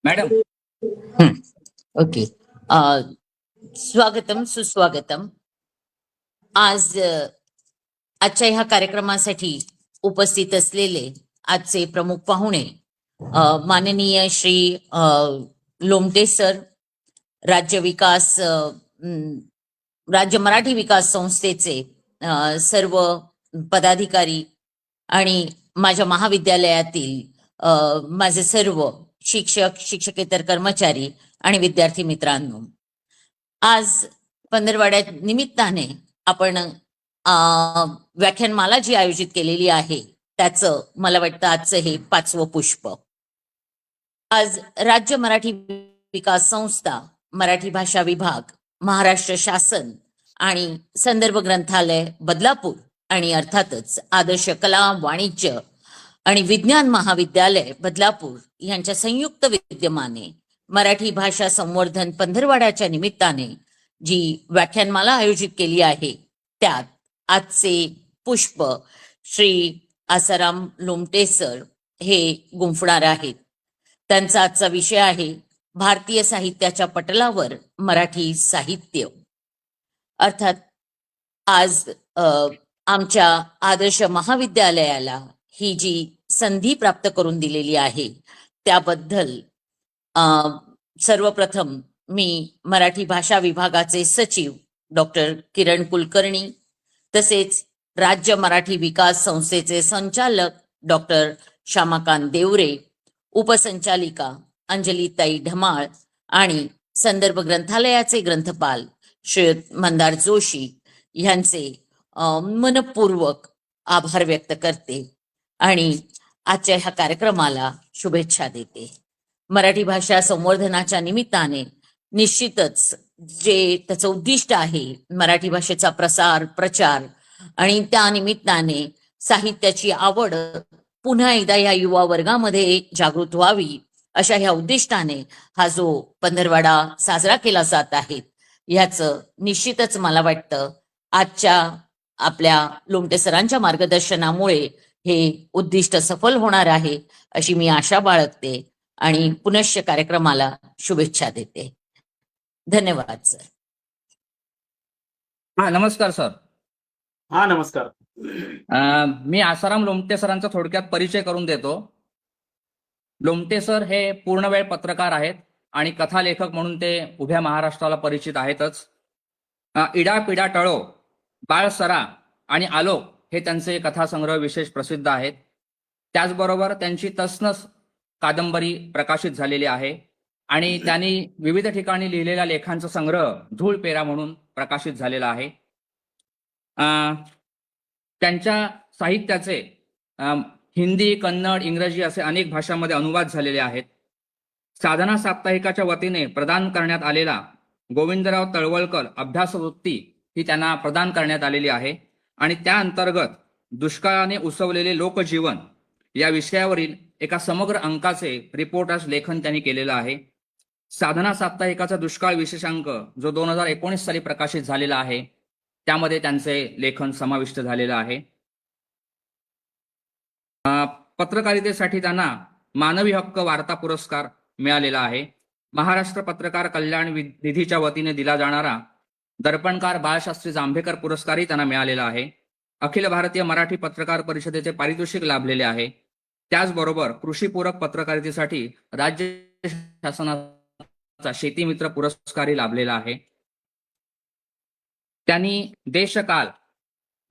Madam. Okay. अ, स्वागतम सुस्वागतम. आज आजच्या ह्या कार्यक्रमासाठी उपस्थित असलेले आजचे प्रमुख पाहुणे माननीय श्री लोमटे सर, राज्य विकास राज्य मराठी विकास संस्थेचे सर्व पदाधिकारी आणि माझ्या महाविद्यालयातील माझे सर्व शिक्षक, शिक्षकेतर कर्मचारी आणि विद्यार्थी मित्रांनो, आज पंधरवाड्या निमित्ताने आपण व्याख्यानमाला जी आयोजित केलेली आहे त्याचं मला वाटतं आजचं हे 5वं पुष्प. आज राज्य मराठी विकास संस्था, मराठी भाषा विभाग, महाराष्ट्र शासन आणि संदर्भ ग्रंथालय बदलापूर आणि अर्थातच आदर्श कला, वाणिज्य आणि विज्ञान महाविद्यालय बदलापूर यांच्या संयुक्त विद्यमाने मराठी भाषा संवर्धन पंधरवाड्याच्या निमित्ताने जी व्याख्यानमाला आयोजित केली आहे त्यात आजचे पुष्प श्री आसाराम लोमटे सर हे गुंफणार आहेत. त्यांचा आजचा विषय आहे भारतीय साहित्याच्या पटलावर मराठी साहित्य. अर्थात आज आमच्या आदर्श महाविद्यालयाला ही जी संधी प्राप्त करून दिलेली आहे त्याबद्दल सर्वप्रथम मी मराठी भाषा विभागाचे सचिव डॉक्टर किरण कुलकर्णी, तसेच राज्य मराठी विकास संस्थेचे संचालक डॉक्टर श्यामाकांत देवरे, उपसंचालिका अंजलीताई ढमाळ आणि संदर्भ ग्रंथालयाचे ग्रंथपाल श्रीयुत मंदार जोशी यांचे मनपूर्वक आभार व्यक्त करते आणि आजच्या ह्या कार्यक्रमाला शुभेच्छा देते. मराठी भाषा संवर्धनाच्या निमित्ताने निश्चितच जे त्याचं उद्दिष्ट आहे मराठी भाषेचा प्रसार, प्रचार आणि त्या निमित्ताने साहित्याची आवड पुन्हा एकदा या युवा वर्गामध्ये जागृत व्हावी अशा ह्या उद्दिष्टाने हा जो पंधरवाडा साजरा केला जात आहे ह्याचं निश्चितच मला वाटतं आजच्या आपल्या लोमटे सरांच्या मार्गदर्शनामुळे हे उद्दिष्ट सफल होणार आहे अशी मी आशा बाळगते आणि पुनश्च कार्यक्रमाला शुभेच्छा देते. धन्यवाद सर. हा, नमस्कार सर. हा, नमस्कार. मी आसाराम लोमटे सरांचा थोडक्यात परिचय करून देतो. लोमटे सर हे पूर्णवेळ पत्रकार आहेत आणि कथालेखक म्हणून ते उभ्या महाराष्ट्राला परिचित आहेतच. इडा पिडा टळो, बाळ सरा आणि आलोक हे त्यांचे कथासंग्रह विशेष प्रसिद्ध आहेत. त्याचबरोबर त्यांची तसनस कादंबरी प्रकाशित झालेली आहे आणि त्यांनी विविध ठिकाणी लिहिलेल्या लेखांचा संग्रह धूळ पेरा म्हणून प्रकाशित झालेला आहे. त्यांच्या साहित्याचे हिंदी, कन्नड, इंग्रजी असे अनेक भाषांमध्ये अनुवाद झालेले आहेत. साधना साप्ताहिकाच्या वतीने प्रदान करण्यात आलेला गोविंदराव तळवलकर अभ्यासवृत्ती ही त्यांना प्रदान करण्यात आलेली आहे आणि त्या अंतर्गत दुष्काळाने उसवलेले लोकजीवन या विषयावरील एका समग्र अंकाचे रिपोर्टर्स लेखन त्यांनी केलेलं आहे. साधना साप्ताहिकाचा दुष्काळ विशेषांक जो 2019 साली प्रकाशित झालेला आहे त्यामध्ये त्यांचे लेखन समाविष्ट झालेलं आहे. पत्रकारितेसाठी त्यांना मानवी हक्क वार्ता पुरस्कार मिळालेला आहे. महाराष्ट्र पत्रकार कल्याण निधीच्या वतीने दिला जाणारा दर्पणकार बाळशास्त्री जांभेकर पुरस्कारही त्यांना मिळालेला आहे. अखिल भारतीय मराठी पत्रकार परिषदेचे पारितोषिक लाभलेले आहे. त्याचबरोबर कृषीपूरक पत्रकारितेसाठी राज्य शासनाचा शेतीमित्र पुरस्कारही लाभलेला आहे. त्यांनी देशकाल,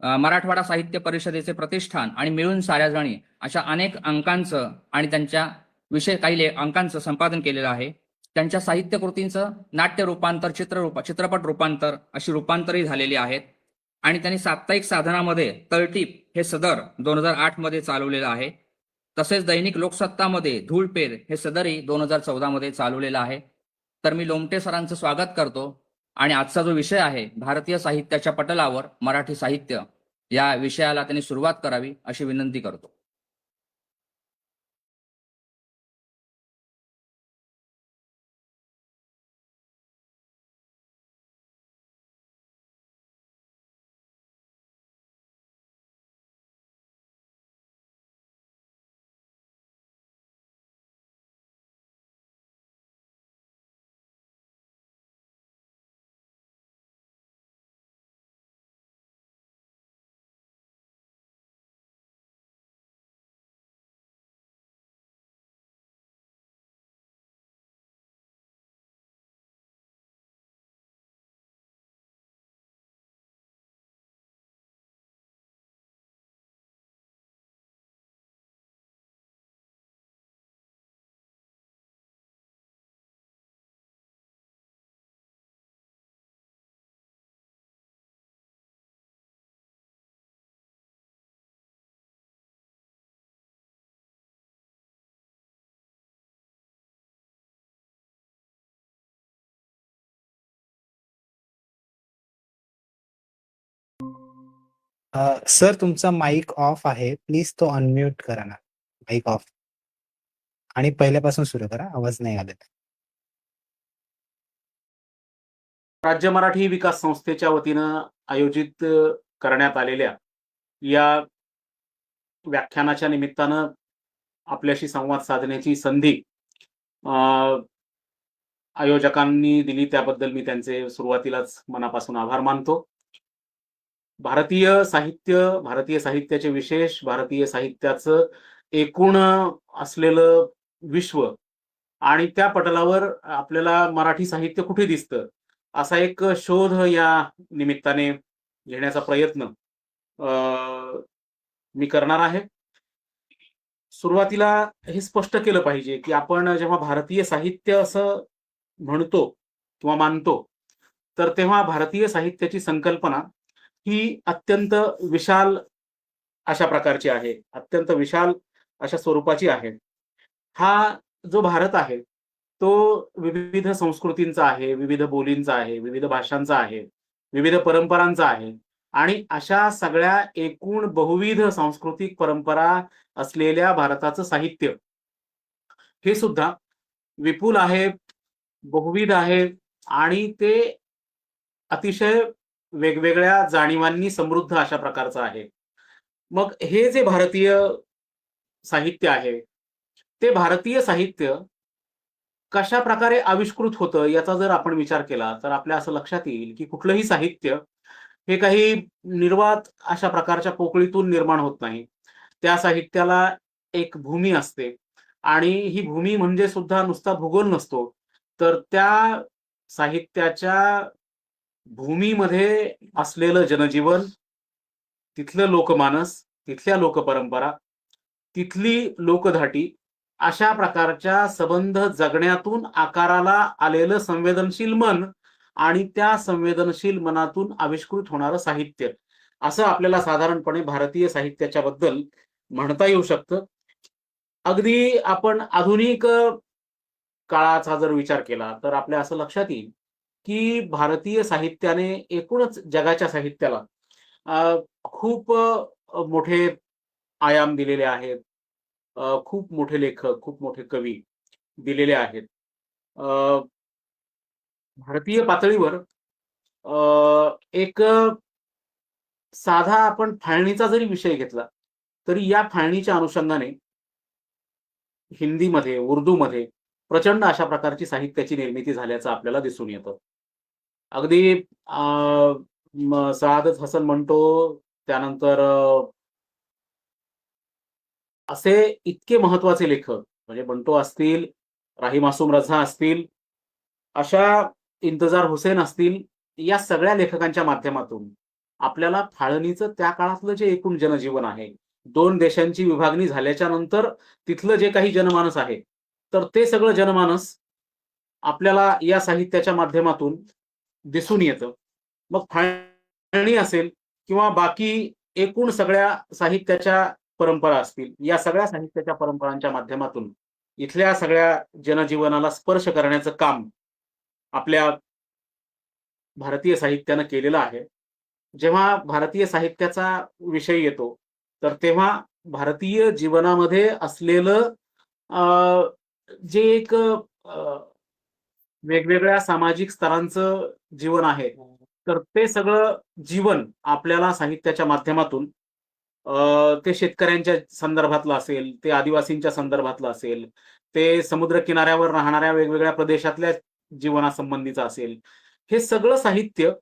मराठवाडा साहित्य परिषदेचे प्रतिष्ठान आणि मिळून साऱ्या जणी अशा अनेक अंकांचं आणि त्यांच्या काही अंकांचं संपादन केलेलं आहे. त्यांच्या साहित्य कृतींचं नाट्य रूपांतर, चित्रपट रूपांतर अशी रूपांतरही झालेली आहेत आणि त्यांनी साप्ताहिक साधनामध्ये तळटीप हे सदर 2008 मध्ये चालवलेलं आहे. तसेच दैनिक लोकसत्तामध्ये धूळपेर हे सदरही 2014 मध्ये चालवलेलं आहे. तर मी लोमटे सरांचं स्वागत करतो आणि आजचा जो विषय आहे भारतीय साहित्याच्या पटलावर मराठी साहित्य या विषयाला त्यांनी सुरुवात करावी अशी विनंती करतो. सर तुमचा माईक ऑफ आहे. प्लीज तो अनम्यूट करा ना. Mic off. आणि पहिल्यापासून सुरू करा. आवाज नाही आला. राज्य मराठी विकास संस्थेच्या वतीनं आयोजित करण्यात आलेल्या या व्याख्यानाच्या निमित्तानं आपल्याशी संवाद साधण्याची संधी आयोजकांनी दिली, त्याबद्दल मी त्यांचे सुरुवातीलाच मनापासून आभार मानतो. भारतीय साहित्याचे विशेष, भारतीय साहित्याचं एकूण असलेलं विश्व आणि त्या पटलावर आपल्याला मराठी साहित्य कुठे दिसतं असा एक शोध या निमित्ताने घेण्याचा प्रयत्न मी करणार आहे. सुरुवातीला हे स्पष्ट केलं पाहिजे की आपण जेव्हा भारतीय साहित्य असं म्हणतो किंवा मानतो, तर तेव्हा भारतीय साहित्याची संकल्पना ही अत्यंत विशाल अशा प्रकारची आहे, अत्यंत विशाल अशा स्वरूपाची आहे. हा जो भारत आहे तो विविध संस्कृतींचा आहे, विविध बोलींचा आहे, विविध भाषांचा आहे, विविध परंपरांचा आहे आणि अशा सगळ्या एकूण बहुविध सांस्कृतिक परंपरा असलेल्या भारताचं साहित्य हे सुद्धा विपुल आहे, बहुविध आहे आणि ते अतिशय वेगवेगळ्या जाणीवांनी समृद्ध अशा प्रकारचं आहे. मग हे जे भारतीय साहित्य आहे ते भारतीय साहित्य कशा प्रकारे आविष्कृत होतं याचा जर आपण विचार केला तर आपल्या असं लक्षात येईल की कुठलंही साहित्य हे काही निर्वात अशा प्रकारच्या पोकळीतून निर्माण होत नाही. त्या साहित्याला एक भूमी असते आणि ही भूमी म्हणजे सुद्धा नुसता भूगोल नसतो, तर त्या साहित्याच्या भूमीमध्ये असलेलं जनजीवन, तिथलं लोकमानस, तिथल्या लोकपरंपरा, तिथली लोकधाटी अशा प्रकारच्या संबंध जगण्यातून आकाराला आलेलं संवेदनशील मन आणि त्या संवेदनशील मनातून आविष्कृत होणारं साहित्य असं आपल्याला साधारणपणे भारतीय साहित्याच्या बद्दल म्हणता येऊ शकतं. अगदी आपण आधुनिक काळाचा जर विचार केला तर आपल्या असं लक्षात येईल की भारतीय साहित्याने एकूणच जगाच्या साहित्याला खूप मोठे आयाम दिलेले आहेत, खूप मोठे लेखक, खूप मोठे कवी दिलेले आहेत. भारतीय पातळीवर एक साधा आपण फाळणीचा जरी विषय घेतला तरी या फाळणीच्या अनुषंगाने हिंदीमध्ये, उर्दूमध्ये प्रचंड अशा प्रकारची साहित्याची निर्मिती झाल्याचं आपल्याला दिसून येतं. अगदी सआदत हसन म्हणतो, त्यानंतर असे इतके महत्वाचे लेखक म्हणजे बंटो असतील, राही मासूम रझा असतील, अशा इंतजार हुसेन असतील, या सगळ्या लेखकांच्या माध्यमातून आपल्याला फाळणीचं त्या काळातलं जे एकूण जनजीवन आहे, दोन देशांची विभागणी झाल्याच्या नंतर तिथलं जे काही जनमानस आहे, तर ते सगळं जनमानस आपल्याला या साहित्याच्या माध्यमातून दिसून येतं. मग फाळणी असेल किंवा बाकी एकूण सगळ्या साहित्याच्या परंपरा असतील, या सगळ्या साहित्याच्या परंपरांच्या माध्यमातून इथल्या सगळ्या जनजीवनाला स्पर्श करण्याचं काम आपल्या भारतीय साहित्यानं केलेलं आहे. जेव्हा भारतीय साहित्याचा विषय येतो तर तेव्हा भारतीय जीवनामध्ये असलेलं जे एक वेगवेगळ्या सामाजिक स्तरांचं जीवन आहे, तर ते सगळं जीवन आपल्याला साहित्याच्या माध्यमातून ते शेतकऱ्यांच्या संदर्भातलं असेल, ते आदिवासींच्या संदर्भातलं असेल, ते समुद्र किनाऱ्यावर राहणाऱ्या वेगवेगळ्या प्रदेशातल्या जीवनासंबंधीचं असेल, हे सगळं साहित्य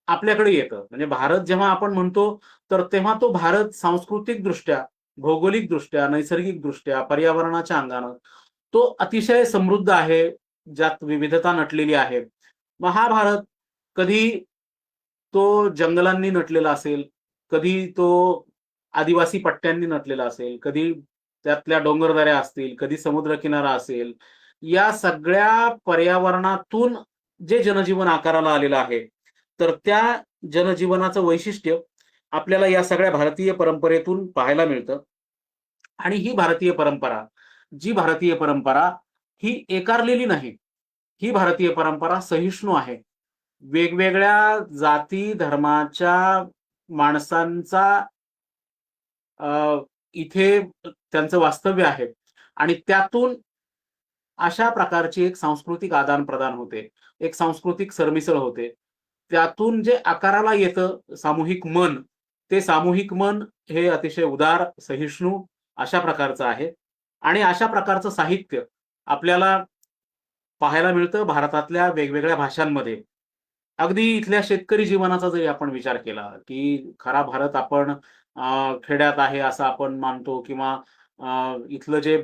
आपल्याकडे येतं. म्हणजे भारत जेव्हा आपण म्हणतो तर तेव्हा तो भारत सांस्कृतिक दृष्ट्या, भौगोलिक दृष्ट्या, नैसर्गिक दृष्ट्या, पर्यावरणाच्या अंगानं तो अतिशय समृद्ध आहे, ज्यात विविधता नटलेली आहे. मग हा भारत कधी तो जंगलांनी नटलेला असेल, कधी तो आदिवासी पट्ट्यांनी नटलेला असेल, कधी त्यातल्या डोंगरदऱ्या असतील, कधी समुद्रकिनारा असेल. या सगळ्या पर्यावरणातून जे जनजीवन आकाराला आलेलं आहे, तर त्या जनजीवनाचं वैशिष्ट्य आपल्याला या सगळ्या भारतीय परंपरेतून पाहायला मिळतं. आणि ही भारतीय परंपरा ही एकारलेली नाही. ही भारतीय परंपरा सहिष्णू आहे. वेगवेगळ्या जाती धर्माच्या माणसांचा इथे त्यांचं वास्तव्य आहे आणि त्यातून अशा प्रकारची एक सांस्कृतिक आदान-प्रदान होते, एक सांस्कृतिक सरमिसळ होते. त्यातून जे आकाराला येतं सामूहिक मन, ते सामूहिक मन हे अतिशय उदार, सहिष्णू अशा प्रकारचं आहे आणि अशा प्रकारचं साहित्य आपल्याला पाहायला मिळतं भारतातल्या वेगवेगळ्या भाषांमध्ये. अगदी इथल्या शेतकरी जीवनाचा जरी आपण विचार केला, की खरा भारत आपण खेड्यात आहे असं आपण मानतो किंवा इथलं जे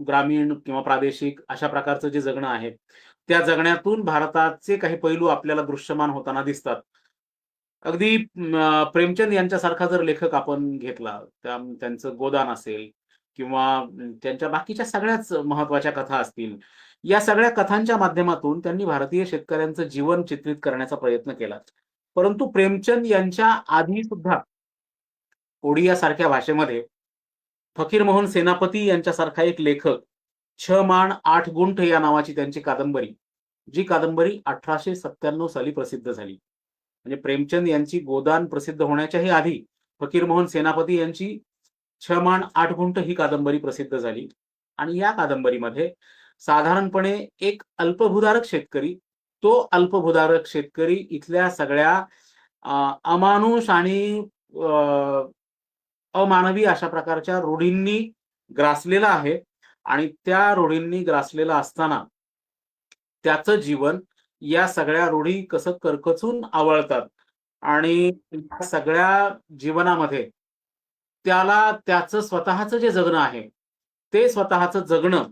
ग्रामीण किंवा प्रादेशिक अशा प्रकारचं जे जगणं आहे, त्या जगण्यातून भारताचे काही पैलू आपल्याला दृश्यमान होताना दिसतात. अगदी प्रेमचंद यांच्यासारखा जर लेखक आपण घेतला, त्यांचं गोदान असेल किंवा त्यांच्या बाकीच्या सगळ्याच महत्त्वाच्या कथा असतील. या सगळ्या कथांच्या माध्यमातून त्यांनी भारतीय शेतकऱ्यांचं जीवन चित्रित करण्याचा प्रयत्न केला. परंतु प्रेमचंद यांच्या आधी सुद्धा ओडियासारख्या भाषेमध्ये फकीरमोहन सेनापती यांच्यासारखा एक लेखक 6 माण 8 गुंठ या नावाची त्यांची कादंबरी, जी कादंबरी 1897 साली प्रसिद्ध झाली. म्हणजे प्रेमचंद यांची गोदान प्रसिद्ध होण्याच्याही आधी फकीरमोहन सेनापती यांची 6 माण 8 गुंठ ही कादंबरी प्रसिद्ध झाली आणि या कादंबरीमध्ये साधारणपणे एक अल्पभूधारक शेतकरी, तो अल्पभूधारक शेतकरी इथल्या सगळ्या अमानुष आणि अमानवी अशा प्रकारच्या रूढींनी ग्रासलेला आहे आणि त्या रूढींनी ग्रासलेला असताना त्याचं जीवन या सगळ्या रूढी कसं करकचून आवळतात आणि या सगळ्या जीवनामध्ये त्याला त्याचं स्वतःचं जे जगणं आहे, ते स्वतःचं जगणं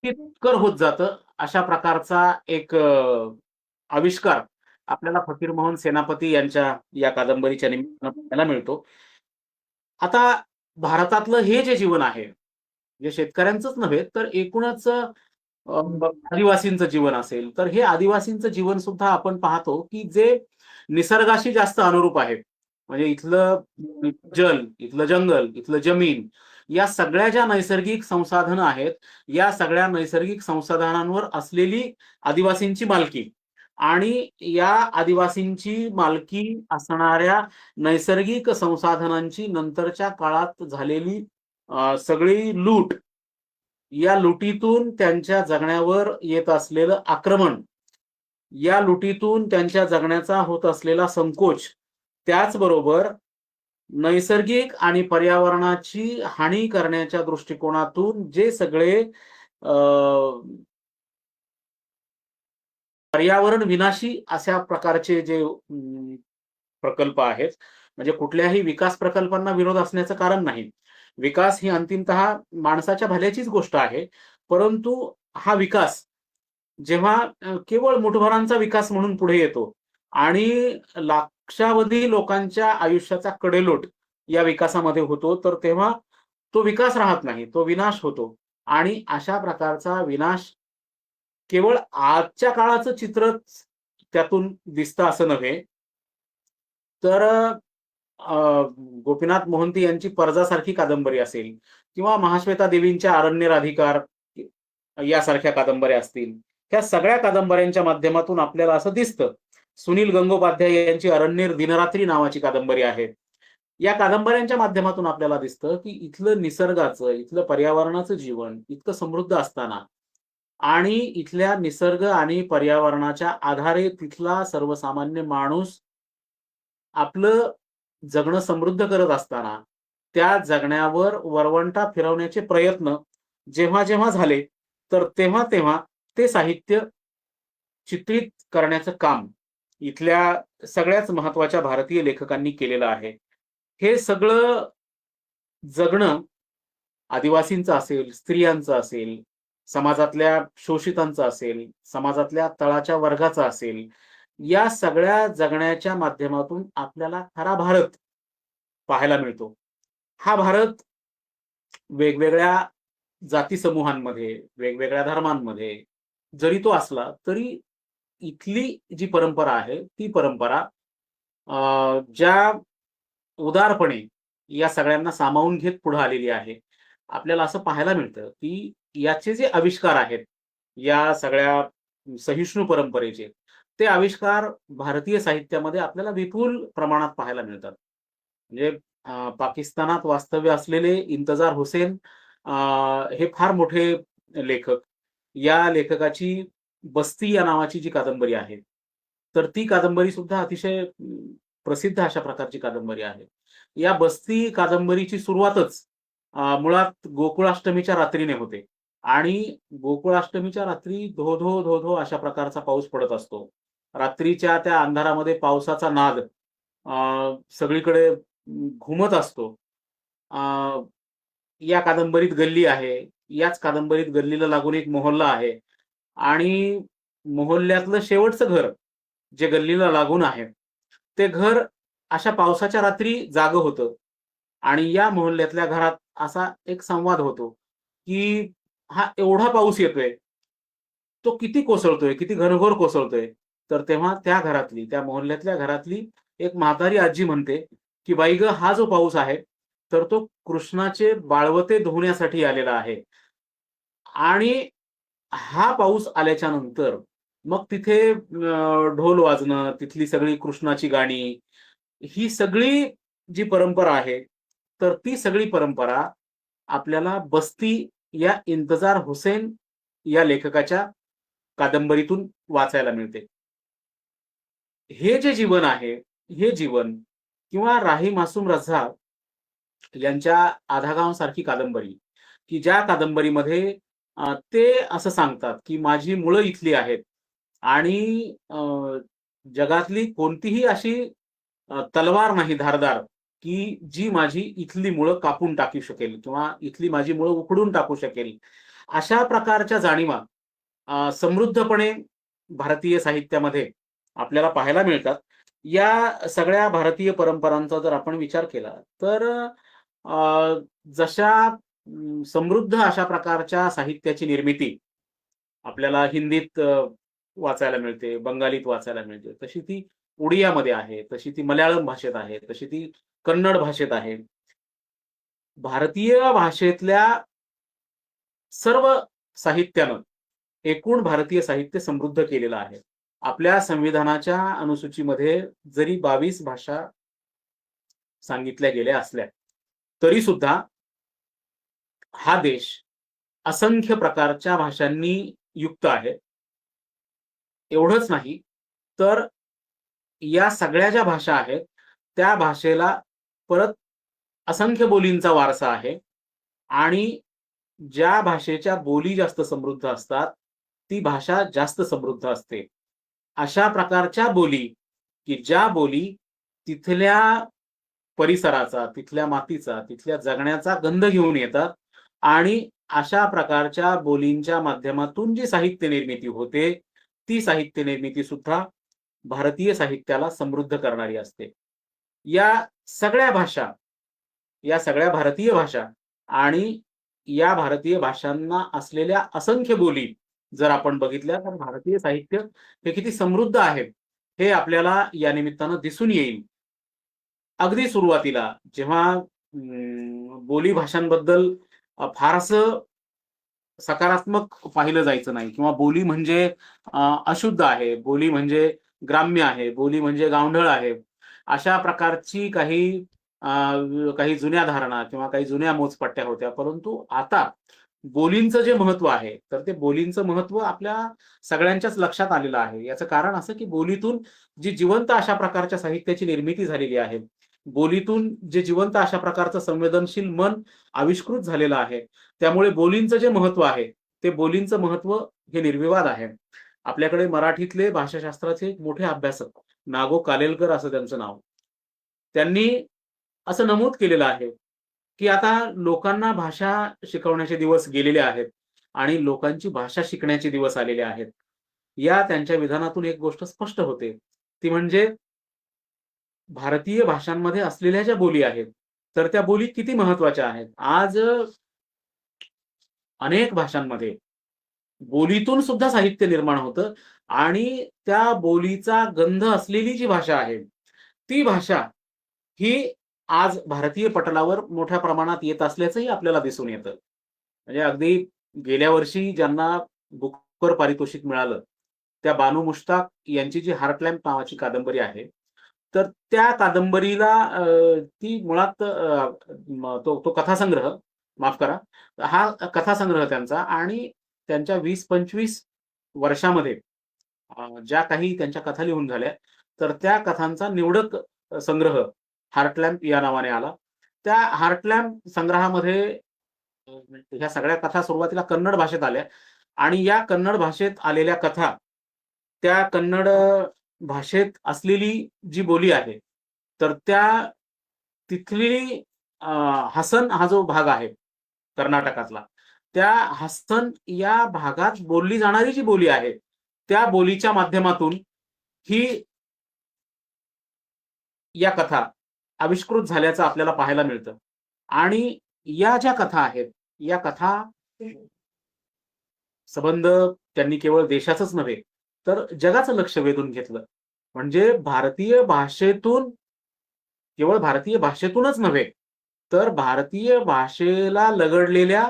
कितकर होत जातं, अशा प्रकारचा एक आविष्कार आपल्याला फकीरमोहन सेनापती यांच्या या कादंबरीच्या निमित्तानं पाहायला मिळतो. आता भारतातलं हे जे जीवन आहे, जे शेतकऱ्यांचंच नव्हे तर एकूणच आदिवासींचं जीवन असेल, तर हे आदिवासींचं जीवन सुद्धा आपण पाहतो, की जे निसर्गाशी जास्त अनुरूप आहे. म्हणजे इथलं जल, इथलं जंगल, इथलं जमीन या सगळ्या ज्या नैसर्गिक संसाधनं आहेत, या सगळ्या नैसर्गिक संसाधनांवर असलेली आदिवासींची मालकी आणि या आदिवासींची मालकी असणाऱ्या नैसर्गिक संसाधनांची नंतरच्या काळात झालेली सगळी लूट, या लुटीतून त्यांच्या जगण्यावर येत असलेलं आक्रमण, या लुटीतून त्यांच्या जगण्याचा होत असलेला संकोच, त्याचबरोबर नैसर्गिक आणि पर्यावरणाची हानी करण्याच्या दृष्टिकोनातून जे सगळे पर्यावरण विनाशी अशा प्रकारचे जे प्रकल्प आहेत, म्हणजे कुठल्याही विकास प्रकल्पांना विरोध असण्याचं कारण नाही. विकास ही अंतिमतः माणसाच्या भल्याचीच गोष्ट आहे. परंतु हा विकास जेव्हा केवळ मुठभरांचा विकास म्हणून पुढे येतो आणि लक्षावधी लोकांच्या आयुष्याचा कडेलोट या विकासामध्ये होतो, तर तेव्हा तो विकास राहत नाही, तो विनाश होतो. आणि अशा प्रकारचा विनाश केवळ आजच्या काळाचं चित्रच त्यातून दिसतं असं नव्हे, तर गोपीनाथ मोहंती यांची पर्जासारखी कादंबरी असेल किंवा महाश्वेता देवींच्या अरण्य राधिकार यासारख्या कादंबऱ्या असतील, ह्या सगळ्या कादंबऱ्यांच्या माध्यमातून आपल्याला असं दिसतं. सुनील गंगोपाध्याय यांची अरण्येर दिनरात्री नावाची कादंबरी आहे. या कादंबऱ्यांच्या माध्यमातून आपल्याला दिसतं की इथलं निसर्गाचं, इथलं पर्यावरणाचं जीवन इतकं समृद्ध असताना आणि इथल्या निसर्ग आणि पर्यावरणाच्या आधारे तिथला सर्वसामान्य माणूस आपलं जगणं समृद्ध करत असताना त्या जगण्यावर वरवंटा फिरवण्याचे प्रयत्न जेव्हा जेव्हा झाले, तर तेव्हा तेव्हा ते साहित्य चित्रित करण्याचं काम इथल्या सगळ्याच महत्वाच्या भारतीय लेखकांनी केलेलं आहे. हे सगळं जगणं आदिवासींचं असेल, स्त्रियांचं असेल, समाजातल्या शोषितांचं असेल, समाजातल्या तळाच्या वर्गाचं असेल, या सगळ्या जगण्याच्या माध्यमातून आपल्याला खरा भारत पाहायला मिळतो. हा भारत वेगवेगळ्या जाती समूहांमध्ये, वेगवेगळ्या धर्मांमध्ये जरी तो असला, तरी इथली जी परंपरा आहे, ती परंपरा ज्या उदारपणे या सगळ्यांना सामावून घेत पुढे आलेली आहे. आपल्याला असं पाहायला मिळतं, की याचे जे आविष्कार आहेत, या सगळ्या सहिष्णू परंपरेचे, ते आविष्कार भारतीय साहित्यामध्ये आपल्याला विपुल प्रमाणात पाहायला मिळतात. म्हणजे पाकिस्तानात वास्तव्य असलेले इंतजार हुसेन अ, हे फार मोठे लेखक. या लेखकाची बस्ती या नावाची जी कादंबरी आहे, तर ती कादंबरी सुद्धा अतिशय प्रसिद्ध अशा प्रकारची कादंबरी आहे. या बस्ती कादंबरीची सुरुवातच मुळात गोकुळाष्टमीच्या रात्रीने होते आणि गोकुळाष्टमीच्या रात्री धो-धो, धो-धो अशा प्रकारचा पाऊस पडत असतो. रात्रीच्या त्या अंधारामध्ये पावसाचा नाद सगळीकडे घुमत असतो. अ, या कादंबरीत गल्ली आहे. याच कादंबरीत गल्लीला लागून एक मोहल्ला आहे आणि मोहल्ल्यातलं शेवटचं घर, जे गल्लीला लागून आहे, ते घर अशा पावसाच्या रात्री जागं होतं आणि या मोहल्ल्यातल्या घरात असा एक संवाद होतो, की हा एवढा पाऊस येतोय, तो किती कोसळतोय, किती घनघोर कोसळतोय. तर तेव्हा त्या घरातली, त्या मोहल्ल्यातल्या घरातली एक म्हातारी आजी म्हणते, की "बाई गं, हा जो पाऊस आहे, तर तो कृष्णाचे बाळवते धुण्यासाठी आलेला आहे." आणि हा पाऊस आल्याच्या नंतर मग तिथे ढोल वाजणं, तिथली सगळी कृष्णाची गाणी, ही सगळी जी परंपरा आहे, तर ती सगळी परंपरा आपल्याला बस्ती या इंतजार हुसेन या लेखकाच्या कादंबरीतून वाचायला मिळते. हे जे जीवन आहे, हे जीवन किंवा राही मासूम रझा यांच्या आधागाव सारखी कादंबरी, की ज्या कादंबरीमध्ये ते असं सांगतात, की माझी मुळं इथली आहेत आणि जगातली कोणतीही अशी तलवार नाही धारदार, की जी माझी इथली मुळं कापून टाकू शकेल किंवा इथली माझी मुळं उखडून टाकू शकेल. अशा प्रकारच्या जाणीवा समृद्धपणे भारतीय साहित्यामध्ये आपल्याला पाहायला मिळतात. या सगळ्या भारतीय परंपरांचा जर आपण विचार केला, तर जशा समृद्ध अशा प्रकारच्या साहित्याची निर्मिती आपल्याला हिंदीत वाचायला मिळते, बंगालीत वाचायला मिळते. तशी ती उडियामध्ये आहे, तशी ती मल्याळम भाषेत आहे, तशी ती कन्नड भाषेत आहे. भारतीय भाषेतल्या सर्व साहित्यानं एकूण भारतीय साहित्य समृद्ध केलेलं आहे. आपल्या संविधानाच्या अनुसूचीमध्ये जरी 22 भाषा सांगितल्या गेल्या असल्या, तरी सुद्धा हा देश असंख्य प्रकारच्या भाषांनी युक्त आहे. एवढंच नाही, तर या सगळ्या ज्या भाषा आहेत, त्या भाषेला परत असंख्य बोलींचा वारसा आहे आणि ज्या भाषेच्या बोली जास्त समृद्ध असतात, ती भाषा जास्त समृद्ध असते. अशा प्रकारच्या बोली, की ज्या बोली तिथल्या परिसराचा, तिथल्या मातीचा, तिथल्या जगण्याचा गंध घेऊन येतात आणि अशा प्रकारच्या बोलींच्या माध्यमातून जी साहित्य निर्मिती होते, ती साहित्य निर्मिती सुद्धा भारतीय साहित्याला समृद्ध करणारी असते. या सगळ्या भाषा, या सगळ्या भारतीय भाषा आणि या भारतीय भाषांना असलेल्या असंख्य बोली जर आपण बघितल्या, तर भारतीय साहित्य हे किती समृद्ध आहे, हे आपल्याला या निमित्तानं दिसून येईल. अगदी सुरुवातीला जेव्हा बोली भाषांबद्दल फारसं सकारात्मक पाहिलं जायचं नाही किंवा बोली म्हणजे अशुद्ध आहे, बोली म्हणजे ग्राम्य आहे, बोली म्हणजे गावंढळ आहे. अशा प्रकारची काही जुन्या धारणा किंवा काही जुन्या मोजपट्ट्या होत्या. परंतु आता बोलींचं जे महत्त्व आहे, तर ते बोलींचं महत्त्व आपल्या सगळ्यांच्याच लक्षात आलेलं आहे. याचं कारण असं, की बोलीतून जी जिवंत अशा प्रकारच्या साहित्याची निर्मिती झालेली आहे, बोलीतून जे जिवंत अशा प्रकारचं संवेदनशील मन आविष्कृत झालेलं आहे. त्यामुळे बोलींचं जे महत्त्व आहे, ते बोलींचं महत्त्व हे निर्विवाद आहे. आपल्याकडे मराठीतले भाषाशास्त्राचे एक मोठे अभ्यासक नागो कालेलकर असं त्यांचं नाव. त्यांनी असं नमूद केलेलं आहे, की आता लोकांना भाषा शिकवण्याचे दिवस गेलेले आहेत आणि लोकांची भाषा शिकण्याचे दिवस आलेले आहेत. या त्यांच्या विधानातून एक गोष्ट स्पष्ट होते. ती म्हणजे भारतीय भाषांमध्ये असलेल्या ज्या बोली आहेत, तर त्या बोली किती महत्त्वाच्या आहेत. आज अनेक भाषांमध्ये बोलीतून सुद्धा साहित्य निर्माण होतं आणि त्या बोलीचा गंध असलेली जी भाषा आहे, ती भाषा ही आज भारतीय पटलावर मोठ्या प्रमाणात येत असल्याचंही आपल्याला दिसून येतं. म्हणजे अगदी गेल्या वर्षी ज्यांना बुकर पारितोषिक मिळालं, त्या बानू मुश्ताक यांची जी हार्टलॅम्प नावाची कादंबरी आहे, तर त्या कादंबरीला ती मुळात तो कथासंग्रह, माफ करा, हा कथासंग्रह त्यांचा, आणि त्यांच्या 20-25 वर्षामध्ये ज्या काही त्यांच्या कथा लिहून झाल्या, तर त्या कथांचा निवडक संग्रह हार्टलॅम्प या नावाने आला. त्या हार्टलॅम्प संग्रहामध्ये ह्या सगळ्या कथा सुरुवातीला कन्नड भाषेत आल्या, आणि या कन्नड भाषेत आलेल्या कथा, त्या कन्नड भाषेत असलेली जी बोली आहे, तर त्या तिथली हसन हा जो भाग आहे कर्नाटकातला, त्या हसन या भागात बोलली जाणारी जी बोली आहे, त्या बोलीच्या माध्यमातून ही या कथा आविष्कृत झाल्याचं आपल्याला पाहायला मिळतं. आणि या ज्या कथा आहेत, या कथा संबंध त्यांनी केवळ देशाचंच नव्हे, तर जगाचं लक्ष वेधून घेतलं. म्हणजे भारतीय भाषेतून, केवळ भारतीय भाषेतूनच नव्हे, तर भारतीय भाषेला लगडलेल्या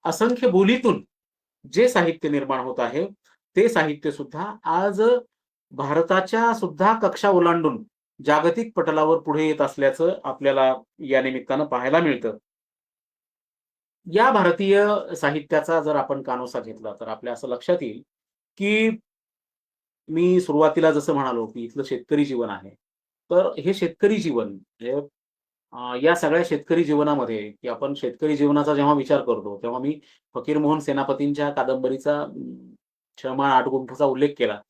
असंख्य बोलीतून जे साहित्य निर्माण होत आहे, ते साहित्य सुद्धा आज भारताच्या सुद्धा कक्षा ओलांडून जागतिक पटलावर पुढे येत असल्याचं आपल्याला या निमित्तानं पाहायला मिळतं. या भारतीय साहित्याचा जर आपण कानोसा घेतला, तर आपल्या असं लक्षात येईल, की मी सुरुवातीला जसं म्हणालो, की इथलं शेतकरी जीवन आहे. तर हे शेतकरी जीवन म्हणजे या सगळ्या शेतकरी जीवनामध्ये, की आपण शेतकरी जीवनाचा जेव्हा विचार करतो, तेव्हा मी फकीरमोहन सेनापतींच्या कादंबरीचा 6 माण 8 गुंठचा उल्लेख केला.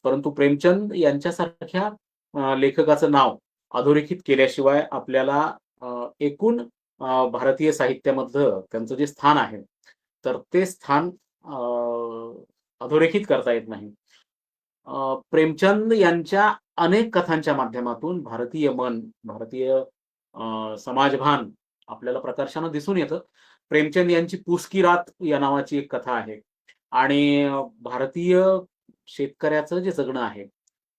परंतु प्रेमचंद यांच्यासारख्या लेखकाचं नाव अधोरेखित केल्याशिवाय आपल्याला एकूण भारतीय साहित्यामधलं त्यांचं जे स्थान आहे, तर ते स्थान अधोरेखित करता येत नाही. प्रेमचंद यांच्या अनेक कथांच्या माध्यमातून भारतीय मन, भारतीय समाजभान आपल्याला प्रकर्षानं दिसून येतं. प्रेमचंद यांची पूस की रात या नावाची एक कथा आहे, आणि भारतीय शेतकऱ्याचं जे जगणं आहे,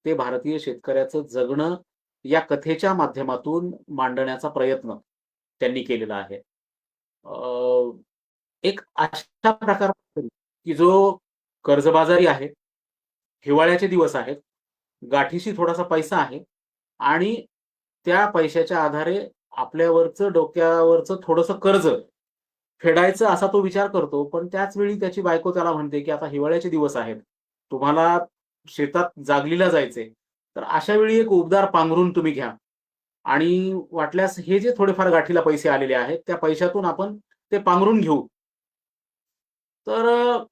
ते भारतीय शेतकऱ्याचं जगणं या कथेच्या माध्यमातून मांडण्याचा प्रयत्न त्यांनी केलेला आहे. एक अशा प्रकार की जो कर्जबाजारी आहे, हिवाळ्याचे दिवस आहेत, गाठीशी थोडासा पैसा आहे, आणि त्या पैशाच्या आधारे आपल्यावरचं, डोक्यावरचं थोडंसं कर्ज फेडायचं असा तो विचार करतो. पण त्याच वेळी त्याची बायको त्याला म्हणते, की आता हिवाळ्याचे दिवस आहेत. तुम्हाला शेतात जागलीला जायचंय. तर अशा वेळी एक उबदार पांघरून तुम्ही घ्या, आणि वाटल्यास हे जे थोडेफार गाठीला पैसे आलेले आहेत, त्या पैशातून आपण ते पांघरून घेऊ. तर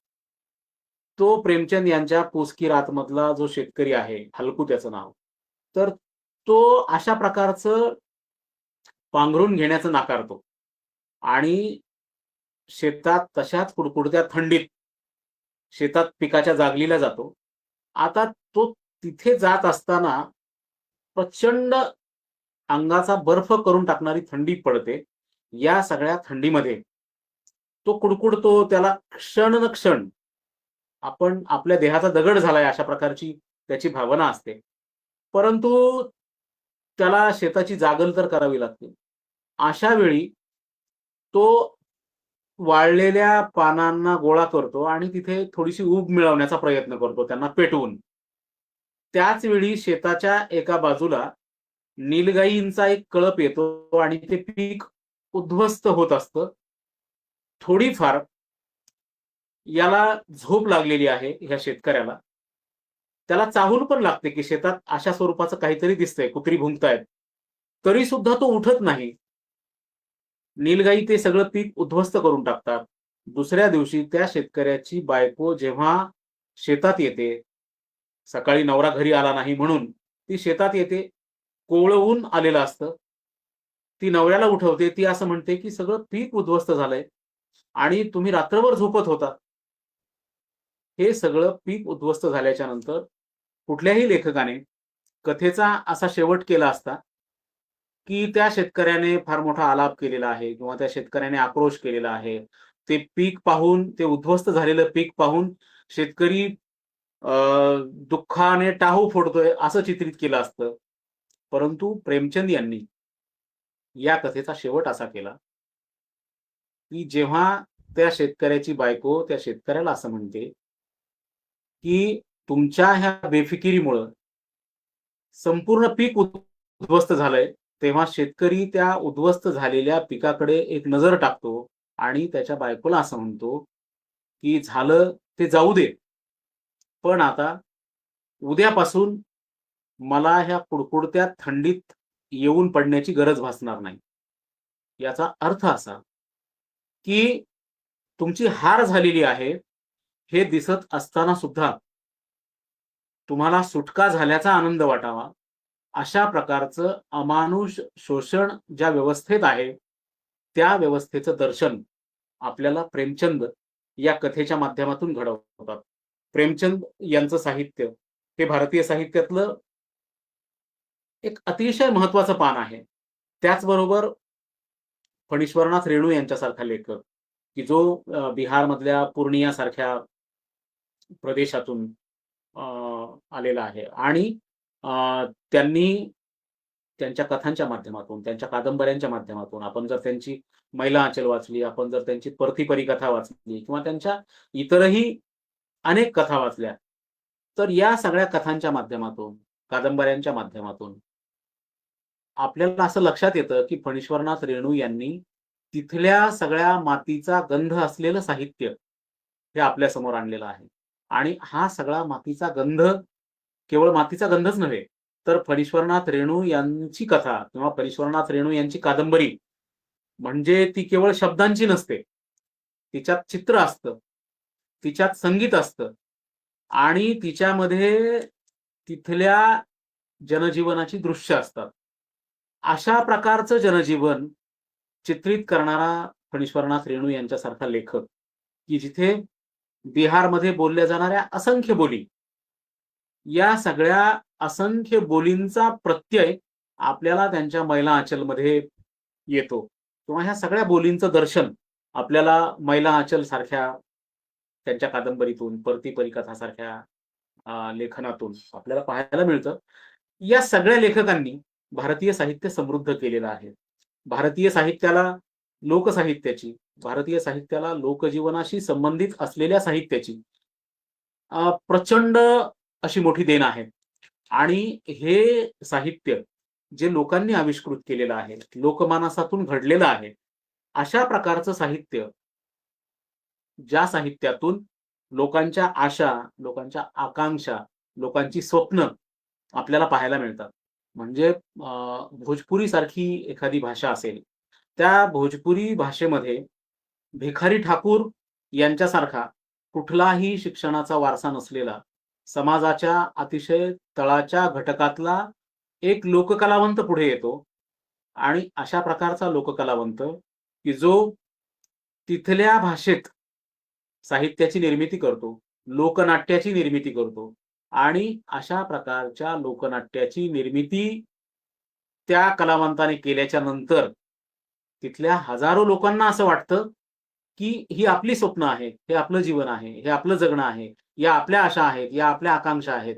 तो प्रेमचंद यांच्या पूस की रात मधला जो शेतकरी आहे, हलकू त्याचं नाव, तर तो अशा प्रकारचं पांघरून घेण्याचं नाकारतो, आणि शेतात तशाच कुडकुडत्या थंडीत शेतात पिकाच्या जागलीला जातो. आता तो तिथे जात असताना प्रचंड अंगाचा बर्फ करून टाकणारी थंडी पडते. या सगळ्या थंडीमध्ये तो कुडकुडतो, त्याला क्षण न क्षण आपण आपल्या देहाचा दगड झालाय अशा प्रकारची त्याची भावना असते. परंतु त्याला शेताची जागल तर करावी लागते. अशा वेळी तो वाळलेल्या पानांना गोळा करतो आणि तिथे थोडीशी ऊब मिळवण्याचा प्रयत्न करतो त्यांना पेटवून. त्याच वेळी शेताच्या एका बाजूला नीलगाईंचा एक कळप येतो आणि ते पीक उद्ध्वस्त होत असतं. थोडीफार याला झोप लागलेली आहे ह्या शेतकऱ्याला. त्याला चाहूल पण लागते, की शेतात अशा स्वरूपाचं काहीतरी दिसतंय, कुत्री भुंकतायत. तरी सुद्धा तो उठत नाही. नीलगाई ते सगळं पीक उद्ध्वस्त करून टाकतात. दुसऱ्या दिवशी त्या शेतकऱ्याची बायको जेव्हा शेतात येते, सकाळी नवरा घरी आला नाही म्हणून ती शेतात येते, कोवळं ऊन आलेलं असतं. ती नवऱ्याला उठवते. ती असं म्हणते, की सगळं पीक उद्ध्वस्त झालंय आणि तुम्ही रात्रभर झोपत होता. हे सगळं पीक उद्ध्वस्त झाल्याच्या नंतर कुठल्याही लेखकाने कथेचा असा शेवट केला असता, की त्या शेतकऱ्याने फार मोठा आलाप केलेला आहे किंवा त्या शेतकऱ्याने आक्रोश केलेला आहे. ते पीक पाहून, ते उद्ध्वस्त झालेलं पीक पाहून शेतकरी अ, दुःखाने टाहू फोडतोय असं चित्रित केलं असतं. परंतु प्रेमचंद यांनी या कथेचा शेवट असा केला, की जेव्हा त्या शेतकऱ्याची बायको त्या शेतकऱ्याला असं म्हणते, की तुमच्या ह्या बेफिकिरीमुळं संपूर्ण पीक उद्ध्वस्त झालंय, तेव्हा शेतकरी त्या उद्ध्वस्त झालेल्या पिकाकडे एक नजर टाकतो आणि त्याच्या बायकोला असं म्हणतो, की झालं ते जाऊ दे. पण आता उद्यापासून मला ह्या कुडकुडत्या थंडीत येऊन पडण्याची गरज भासणार नाही. याचा अर्थ असा, की तुमची हार झालेली आहे, हे दिसत असताना सुद्धा तुम्हाला सुटका झाल्याचा आनंद वाटावा, अशा प्रकारचं अमानुष शोषण ज्या व्यवस्थेत आहे, त्या व्यवस्थेचं दर्शन आपल्याला प्रेमचंद या कथेच्या माध्यमातून घडवतात. प्रेमचंद यांचं साहित्य हे भारतीय साहित्यातलं एक अतिशय महत्वाचं पान आहे. त्याचबरोबर फणीश्वरनाथ रेणू यांच्यासारखा लेखक, की जो बिहारमधल्या पूर्णियासारख्या प्रदेशातून आलेला आहे आणि त्यांनी त्यांच्या कथांच्या माध्यमातून, त्यांच्या कादंबऱ्यांच्या माध्यमातून, आपण जर त्यांची मैला आंचल वाचली, आपण जर त्यांची परती परिकथा वाचली किंवा त्यांच्या इतरही अनेक कथा वाचल्या, तर या सगळ्या कथांच्या माध्यमातून, कादंबऱ्यांच्या माध्यमातून आपल्याला असं लक्षात येतं, की फणीश्वरनाथ रेणू यांनी तिथल्या सगळ्या मातीचा गंध असलेलं साहित्य हे आपल्या समोर आणलेलं आहे. आणि हा सगळा मातीचा गंध केवळ मातीचा गंधच नव्हे, तर फणीश्वरनाथ रेणू यांची कथा किंवा फणीश्वरनाथ रेणू यांची कादंबरी म्हणजे ती केवळ शब्दांची नसते. तिच्यात चित्र असतं, तिच्यात संगीत असतं आणि तिच्यामध्ये तिथल्या जनजीवनाची दृश्य असतात. अशा प्रकारचं जनजीवन चित्रित करणारा फणीश्वरनाथ रेणू यांच्यासारखा लेखक, की जिथे बिहारमध्ये बोलल्या जाणाऱ्या असंख्य बोली, या सगळ्या असंख्य बोलींचा प्रत्यय आपल्याला त्यांच्या मैला आंचलमध्ये येतो किंवा ह्या सगळ्या बोलींचं दर्शन आपल्याला मैला आंचल सारख्या त्यांच्या कादंबरीतून, परती परिकथासारख्या लेखनातून आपल्याला पाहायला मिळतं. या सगळ्या लेखकांनी भारतीय साहित्य समृद्ध केलेलं आहे. भारतीय साहित्याला, लोकसाहित्याची, भारतीय साहित्याला लोकजीवनाशी संबंधित असलेल्या साहित्याची प्रचंड अशी मोठी देण आहे. आणि हे साहित्य जे लोकांनी आविष्कृत केलेलं आहे, लोकमानसातून घडलेलं आहे, अशा प्रकारचं साहित्य, ज्या साहित्यातून लोकांच्या आशा, लोकांच्या आकांक्षा, लोकांची स्वप्न आपल्याला पाहायला मिळतात. म्हणजे भोजपुरी सारखी एखादी भाषा असेल, त्या भोजपुरी भाषेमध्ये भिखारी ठाकूर यांच्यासारखा कुठलाही शिक्षणाचा वारसा नसलेला, समाजाच्या अतिशय तळाच्या घटकातला एक लोककलावंत पुढे येतो आणि अशा प्रकारचा लोककलावंत, की जो तिथल्या भाषेत साहित्याची निर्मिती करतो, लोकनाट्याची निर्मिती करतो आणि अशा प्रकारच्या लोकनाट्याची निर्मिती त्या कलावंताने केल्याच्या नंतर तिथल्या हजारो लोकांना असं वाटतं, की ही आपली स्वप्न आहेत, हे आपलं जीवन आहे, हे आपलं जगणं आहे, या आपल्या आशा आहेत, या आपल्या आकांक्षा आहेत.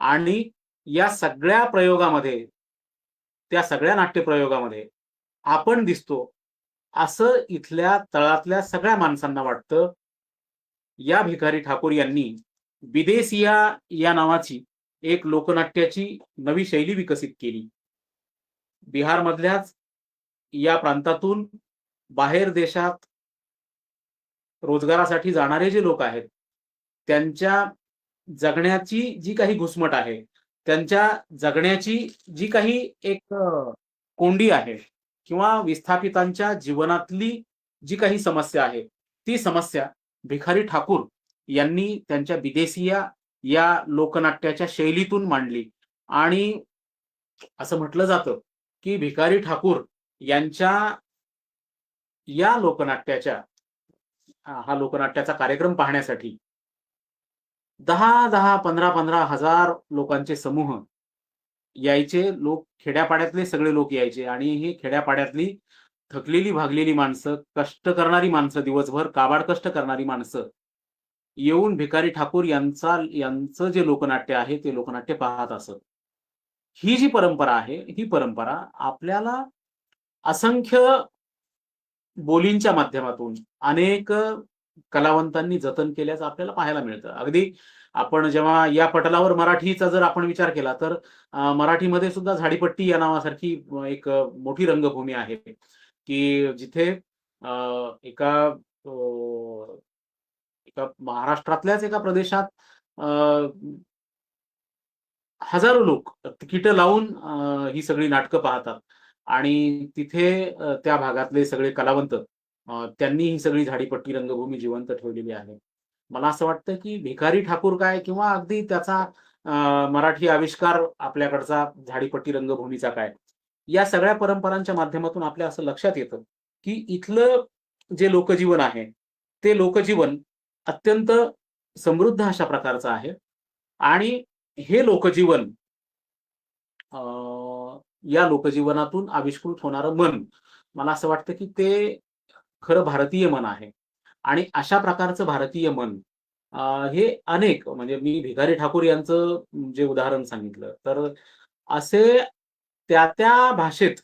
आणि या सगळ्या प्रयोगामध्ये, त्या सगळ्या नाट्यप्रयोगामध्ये आपण दिसतो, असं इथल्या तळातल्या सगळ्या माणसांना वाटतं. या भिखारी ठाकूर यांनी विदेसिया या नावाची एक लोकनाट्याची नवी शैली विकसित केली. बिहारमधल्याच या प्रांतातून बाहेर देशात रोजगारासाठी जाणारे जे लोक आहेत, त्यांच्या जगण्याची जी काही घुसमट आहे, त्यांच्या जगण्याची जी काही एक कोंडी आहे किंवा विस्थापितांच्या जीवनातली जी काही समस्या आहे, ती समस्या भिखारी ठाकूर यांनी त्यांच्या विदेसिया या लोकनाट्याच्या शैलीतून मांडली. आणि असं म्हटलं जातं, की भिखारी ठाकूर यांच्या या लोकनाट्याच्या हा लोकनाट्याचा कार्यक्रम पाहण्यासाठी 10,000, 15,000 हजार लोकांचे समूह यायचे. लोक खेड्यापाड्यातले सगळे लोक यायचे आणि ही खेड्यापाड्यातली थकलेली भागलेली माणसं, कष्ट करणारी माणसं, दिवसभर काबाड कष्ट करणारी माणसं येऊन भिखारी ठाकूर यांचं जे लोकनाट्य आहे ते लोकनाट्य पाहत असत. ही जी परंपरा आहे, ही परंपरा आपल्याला असंख्य बोलींच्या माध्यमातून, अनेक कलावंतांनी जतन केल्याचं आपल्याला पाहायला मिळतं. अगदी आपण जेव्हा या पटलावर मराठीचा जर आपण विचार केला तर मराठीमध्ये सुद्धा झाडीपट्टी या नावासारखी एक मोठी रंगभूमी आहे, की जिथे अ, एका अ, एका महाराष्ट्रातल्याच एका प्रदेशात अ, हजारो लोक तिकीटं लावून ही सगळी नाटकं पाहतात आणि तिथे त्या भागातले सगळे कलावंत त्यांनी ही सगळी झाडीपट्टी रंगभूमी जिवंत ठेवलेली आहे. मला असं वाटतं, की भिकारी ठाकूर काय किंवा अगदी त्याचा मराठी आविष्कार आपल्याकडचा झाडीपट्टी रंगभूमीचा काय, या सगळ्या परंपरांच्या माध्यमातून आपल्या असं लक्षात येतं, की इथलं जे लोकजीवन आहे, ते लोकजीवन अत्यंत समृद्ध अशा प्रकारचं आहे आणि हे लोकजीवन अ, या लोकजीवनातून आविष्कृत होणारं मन, मला असं वाटतं, की ते खरं भारतीय मन आहे आणि अशा प्रकारचं भारतीय मन हे अनेक म्हणजे मी भिकारी ठाकूर यांचं जे उदाहरण सांगितलं, तर असे त्या भाषेत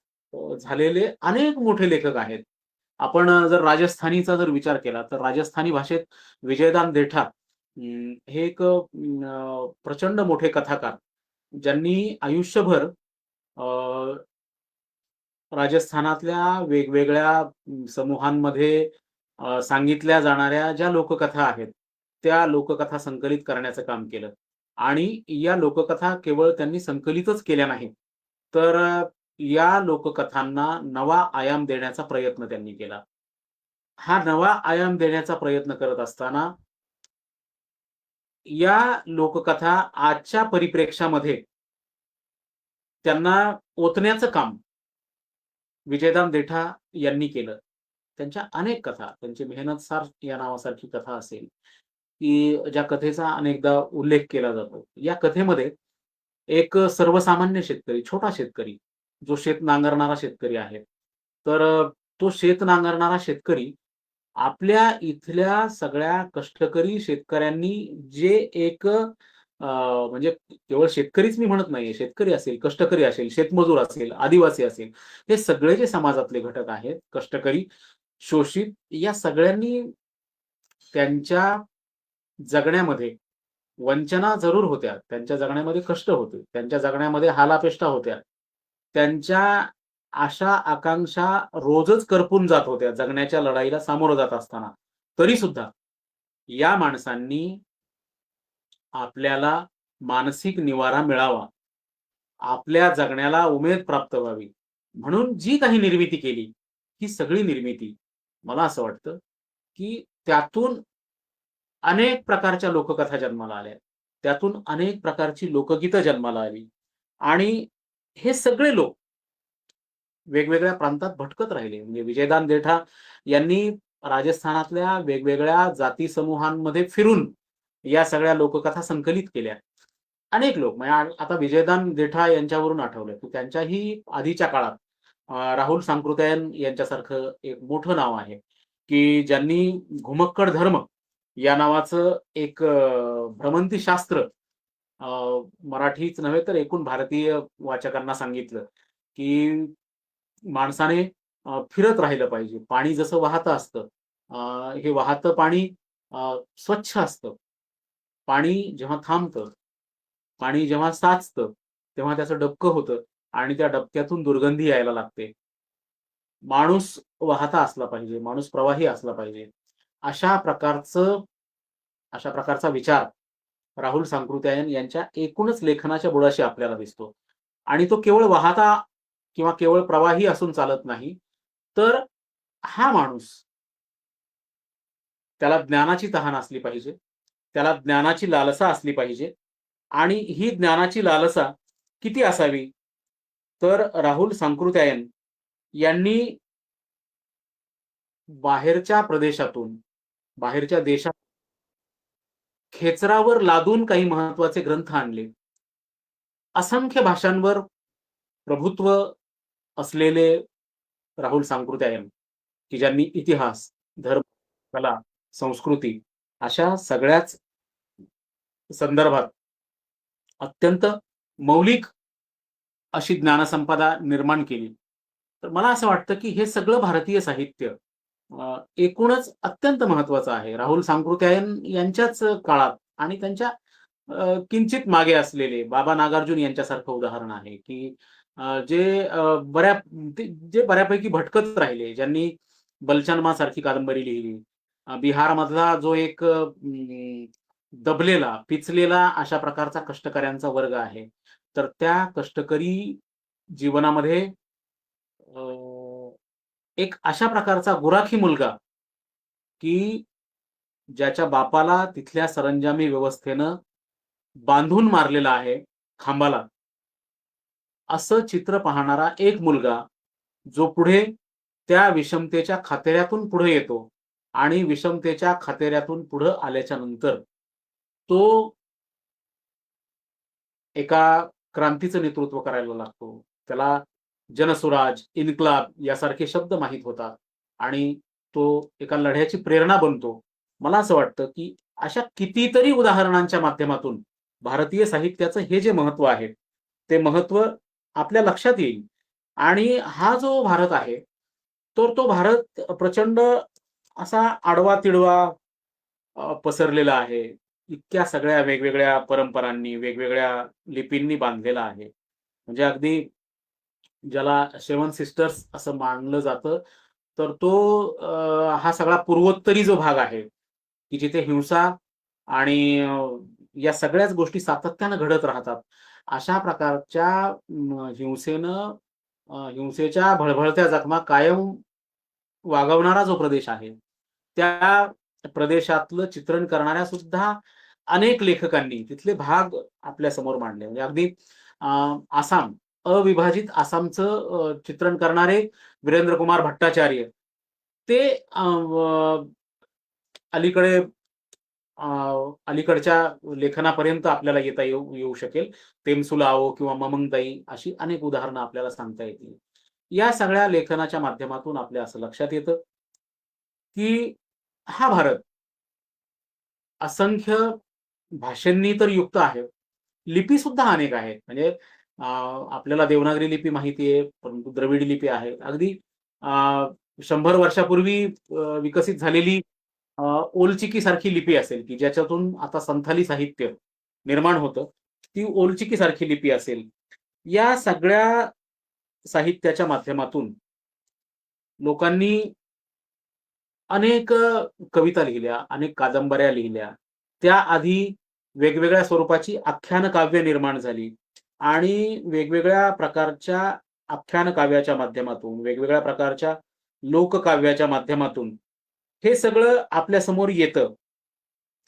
झालेले अनेक मोठे लेखक आहेत. आपण जर राजस्थानीचा जर विचार केला, तर राजस्थानी भाषेत विजयदान देठा हे एक प्रचंड मोठे कथाकार, ज्यांनी आयुष्यभर अ, राजस्थानातल्या वेगवेगळ्या समूहांमध्ये सांगितल्या जाणाऱ्या ज्या लोककथा आहेत, त्या लोककथा संकलित करण्याचं काम केलं आणि या लोककथा केवळ त्यांनी संकलितच केल्या नाहीत, तर या लोककथांना नवा आयाम देण्याचा प्रयत्न त्यांनी केला. हा नवा आयाम देण्याचा प्रयत्न करत असताना या लोककथा आजच्या परिप्रेक्ष्यामध्ये त्यांना ओतण्याचं काम विजयदान देठा यांनी केलं. त्यांच्या अनेक कथा, त्यांची मेहनतसार या नावासारखी कथा असेल, की ज्या कथेचा अनेकदा उल्लेख केला जातो. या कथेमध्ये एक सर्वसामान्य शेतकरी, छोटा शेतकरी, जो शेत नांगरणारा शेतकरी आहे. तर तो शेत नांगरणारा शेतकरी आपल्या इथल्या सगळ्या कष्टकरी शेतकऱ्यांनी जे एक म्हणजे केवळ शेतकरीच मी म्हणत नाहीये. शेतकरी असेल, कष्टकरी असेल, शेतमजूर असेल, आदिवासी असेल, हे सगळे जे समाजातले घटक आहेत, कष्टकरी, शोषित, या सगळ्यांनी त्यांच्या जगण्यामध्ये वंचना जरूर होत्या. त्यांच्या जगण्यामध्ये कष्ट होते. त्यांच्या जगण्यामध्ये हालापेष्टा होत्या. त्यांच्या आशा, आकांक्षा रोजच करपून जात होत्या जगण्याच्या लढाईला सामोरं जात असताना. तरीसुद्धा या माणसांनी आपल्याला मानसिक निवारा मिळावा, आपल्या जगण्याला उमेद प्राप्त व्हावी, म्हणून जी काही निर्मिती केली, ही सगळी निर्मिती मला असं वाटतं, की त्यातून अनेक प्रकारच्या लोककथा जन्माला आल्या. त्यातून अनेक प्रकारची लोकगीतं जन्माला आली आणि हे सगळे लोक वेगवेगळ्या प्रांतात भटकत राहिले. म्हणजे विजयदान देठा यांनी राजस्थानातल्या वेगवेगळ्या जाती समूहांमध्ये फिरून या सगळ्या लोककथा संकलित केल्या. अनेक लोक म्हणजे आता विजयदान देठा यांच्यावरून आठवलं, की त्यांच्याही आधीच्या काळात राहुल सांकृत्यायन यांच्यासारखं एक मोठं नाव आहे, की ज्यांनी घुमक्कड धर्म या नावाचं एक भ्रमंती शास्त्र अ, मराठीच नव्हे तर एकूण भारतीय वाचकांना सांगितलं, की माणसाने फिरत राहिलं पाहिजे. पाणी जसं वाहतं असतं, हे वाहतं पाणी स्वच्छ असतं. पाणी जेव्हा थांबतं, पाणी जेव्हा साचतं, तेव्हा त्याचं डबकं होतं आणि त्या डबक्यातून दुर्गंधी यायला लागते. माणूस वाहता असला पाहिजे, माणूस प्रवाही असला पाहिजे. अशा प्रकारचं अशा प्रकारचा विचार राहुल सांकृत्यायन यांच्या एकूणच लेखनाच्या बुडाशी आपल्याला दिसतो. आणि तो केवळ वाहता किंवा केवळ प्रवाही असून चालत नाही, तर हा माणूस त्याला ज्ञानाची तहान असली पाहिजे. त्याला ज्ञानाची लालसा असली पाहिजे आणि ही ज्ञानाची लालसा किती असावी? तर राहुल सांकृत्यायन यांनी बाहेरच्या प्रदेशातून, बाहेरच्या देशात खेचरावर लादून काही महत्त्वाचे ग्रंथ आणले. असंख्य भाषांवर प्रभुत्व असलेले राहुल सांकृत्यायन, की ज्यांनी इतिहास, धर्म, कला, संस्कृती अशा सगळ्याच संदर्भात अत्यंत मौलिक अशी ज्ञानसंपदा निर्माण केली. तर मला असं वाटतं, की हे सगळं भारतीय साहित्य एकूणच अत्यंत महत्वाचं आहे. राहुल सांकृत्यायन यांच्याच काळात आणि त्यांच्या किंचित मागे असलेले बाबा नागार्जुन यांच्यासारखं उदाहरण आहे, की जे बऱ्यापैकी भटकत राहिले, ज्यांनी बलचन्मा सारखी कादंबरी लिहिली. बिहारमधला जो एक दबलेला, पिचलेला अशा प्रकारचा कष्टकऱ्यांचा वर्ग आहे. तर त्या कष्टकरी जीवनामध्ये अ, एक अशा प्रकारचा गुराखी मुलगा, की ज्याच्या बापाला तिथल्या सरंजामी व्यवस्थेनं बांधून मारलेलं आहे खांबाला, असं चित्र पाहणारा एक मुलगा, जो पुढे त्या विषमतेच्या खातेऱ्यातून पुढे येतो आणि विषमतेच्या खातेऱ्यातून पुढे आल्याच्या नंतर तो एका क्रांतीचं नेतृत्व करायला लागतो. त्याला जनसुराज, इन्क्लाब यासारखे शब्द माहीत होतात आणि तो एका लढ्याची प्रेरणा बनतो. मला असं वाटतं, की अशा कितीतरी उदाहरणांच्या माध्यमातून भारतीय साहित्याचं हे जे महत्व आहे, ते महत्व आपल्या लक्षात येईल आणि हा जो भारत आहे, तर तो भारत प्रचंड असा आडवा-तिडवा पसरलेला आहे. इतक्या सगळ्या वेगवेगळ्या परंपरांनी, वेगवेगळ्या लिपींनी बांधलेला आहे. म्हणजे अगदी ज्याला सेवन सिस्टर्स असं मानलं जातं, तर तो हा सगळा पूर्वोत्तरी जो भाग आहे, की जिथे हिंसा आणि या सगळ्याच गोष्टी सातत्यानं घडत राहतात. अशा प्रकारच्या हिंसेच्या भळभळत्या जखमा कायम वागवणारा जो प्रदेश आहे, त्या प्रदेशातलं चित्रण करणाऱ्या सुद्धा अनेक लेखकांनी तिथले भाग आपल्या समोर मांडले. म्हणजे अगदी आसाम, अविभाजित आसामचं चित्रण करणारे वीरेंद्र कुमार भट्टाचार्य, ते अलीकडे अलीकडच्या लेखनापर्यंत आपल्याला येता येऊ शकेल. तेमसुलाओ किंवा ममंगताई अशी अनेक उदाहरणं आपल्याला सांगता येतील. या सगळ्या लेखनाच्या माध्यमातून आपल्या असं लक्षात येतं, की हा भारत असंख्य भाषांनी तर युक्त आहे. लिपी सुद्धा अनेक आहेत. म्हणजे आपल्याला देवनागरी लिपी माहिती आहे, परंतु द्रविडी लिपी आहे. अगदी 100 वर्षापूर्वी विकसित झालेली ओलचिकी सारखी लिपी असेल, की ज्याच्यातून आता संथाली साहित्य निर्माण होतं. ती ओलचिकी सारखी लिपी असेल. या सगळ्या साहित्याच्या माध्यमातून लोकांनी अनेक कविता लिहिल्या, अनेक कादंबऱ्या लिहिल्या. त्याआधी वेगवेगळ्या स्वरूपाची आख्यान काव्य निर्माण झाली आणि वेगवेगळ्या प्रकारच्या आख्यान काव्याच्या माध्यमातून, वेगवेगळ्या प्रकारच्या लोककाव्याच्या माध्यमातून हे सगळं आपल्या समोर येतं.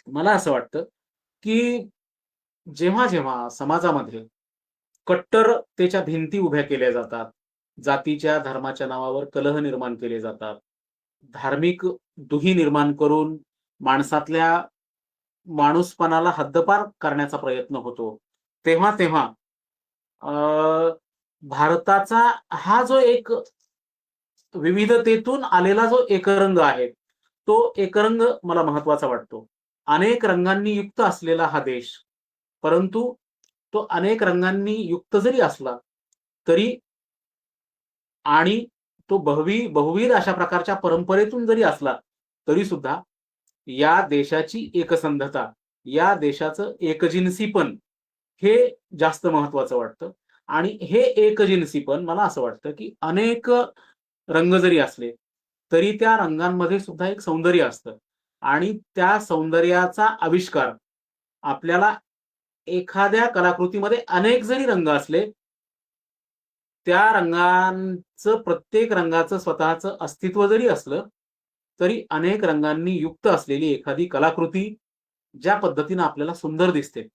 मला असं वाटतं, की जेव्हा समाजामध्ये कट्टरतेच्या भिंती उभ्या केल्या जातात, जातीच्या, धर्माच्या नावावर कलह निर्माण केले जातात, धार्मिक दुही निर्माण करून माणसातल्या माणूसपणाला हद्दपार करण्याचा प्रयत्न होतो. तेव्हा भारताचा हा जो एक विविधतेतून आलेला जो एकरंग आहे, तो एकरंग मला महत्वाचा वाटतो. अनेक रंगांनी युक्त असलेला हा देश, परंतु तो अनेक रंगांनी युक्त जरी असला, तरी आणि तो बहुविध अशा प्रकारच्या परंपरेतून जरी असला, तरी सुद्धा या देशाची एकसंधता, या देशाचं एकजिन्सीपण हे जास्त महत्वाचं वाटतं. आणि हे एकजिन्सीपण मला असं वाटतं, की अनेक रंग जरी असले, तरी त्या रंगांमध्ये सुद्धा एक सौंदर्य असतं आणि त्या सौंदर्याचा आविष्कार आपल्याला एखाद्या कलाकृतीमध्ये अनेक जरी रंग असले, त्या रंगांचं प्रत्येक रंगाचं स्वतःचं अस्तित्व जरी असलं, तरी अनेक रंगांनी युक्त असलेली एखादी कलाकृती ज्या पद्धतीनं आपल्याला सुंदर दिसते,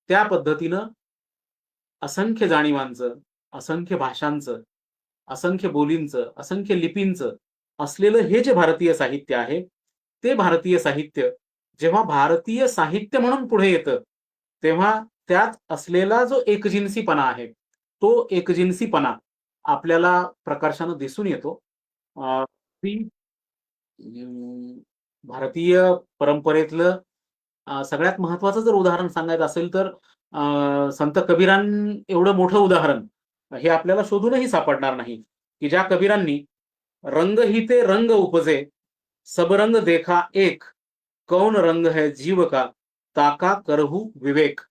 त्या पद्धतीनं असंख्य जाणीवांचं, असंख्य भाषांचं, असंख्य बोलींचं, असंख्य लिपींचं असलेलं हे जे भारतीय साहित्य आहे, ते भारतीय साहित्य जेव्हा भारतीय साहित्य म्हणून पुढे येतं, तेव्हा त्यात असलेला जो एकजिन्सीपणा आहे, तो एकजिन्सीपणा आपल्याला प्रकर्षानं दिसून येतो. ती भारतीय परंपरेतलं सगळ्यात महत्वाचं जर उदाहरण सांगायचं असेल तर संत कबीरां एवढं मोठं उदाहरण हे आपल्याला शोधूनही सापडणार नाही, की ज्या कबीरांनी रंग ही ते रंग उपजे, सब रंग देखा एक, कौन रंग है जीव का, ताका करहू विवेक.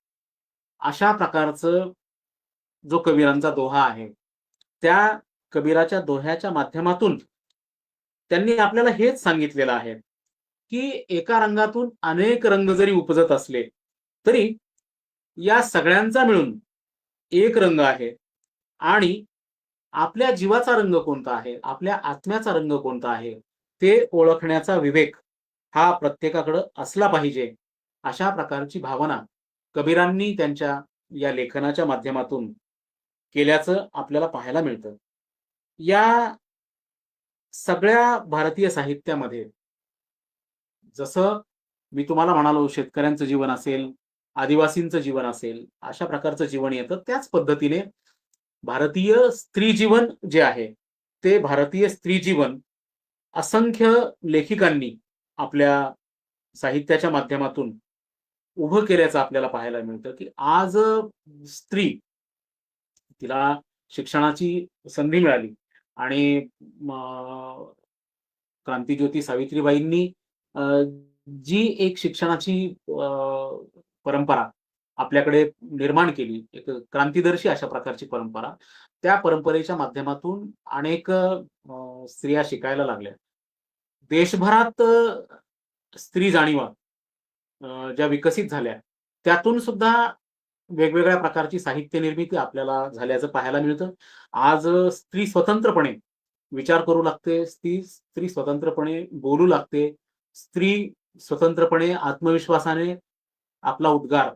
अशा प्रकारचं जो कबीरांचा दोहा आहे, त्या कबीराच्या दोह्याच्या माध्यमातून त्यांनी आपल्याला हेच सांगितलेलं आहे, की एका रंगातून अनेक रंग जरी उपजत असले, तरी या सगळ्यांचा मिळून एक रंग आहे. आणि आपल्या जीवाचा रंग कोणता आहे, आपल्या आत्म्याचा रंग कोणता आहे, ते ओळखण्याचा विवेक हा प्रत्येकाकडे असला पाहिजे. अशा प्रकारची भावना कबीरांनी त्यांच्या या लेखनाच्या माध्यमातून केल्याचं आपल्याला पाहायला मिळतं. या सगळ्या भारतीय साहित्यामध्ये जसं मी तुम्हाला म्हणालो, शेतकऱ्यांचं जीवन असेल, आदिवासींचं जीवन असेल, अशा प्रकारचं जीवन येतं. त्याच पद्धतीने भारतीय स्त्री जीवन जे आहे, ते भारतीय स्त्री जीवन असंख्य लेखिकांनी आपल्या साहित्याच्या माध्यमातून उभं केल्याचं आपल्याला पाहायला मिळतं, की आज स्त्री तिला शिक्षणाची संधी मिळाली आणि क्रांतिज्योती सावित्रीबाईंनी जी एक शिक्षणाची परंपरा आपल्याकडे निर्माण केली, एक क्रांतिदर्शी अशा प्रकारची परंपरा, त्या परंपरेच्या माध्यमातून अनेक स्त्रिया शिकायला लागल्या. देशभरात स्त्री जाणीवा ज्या विकसित झाल्या, त्यातून सुद्धा वेगवेगळ्या प्रकारची साहित्य निर्मिती आपल्याला झाल्याचं पाहायला मिळतं. आज स्त्री स्वतंत्रपणे विचार करू लागते, स्त्री स्वतंत्रपणे बोलू लागते, स्त्री स्वतंत्रपणे आत्मविश्वासाने आपला उद्गार,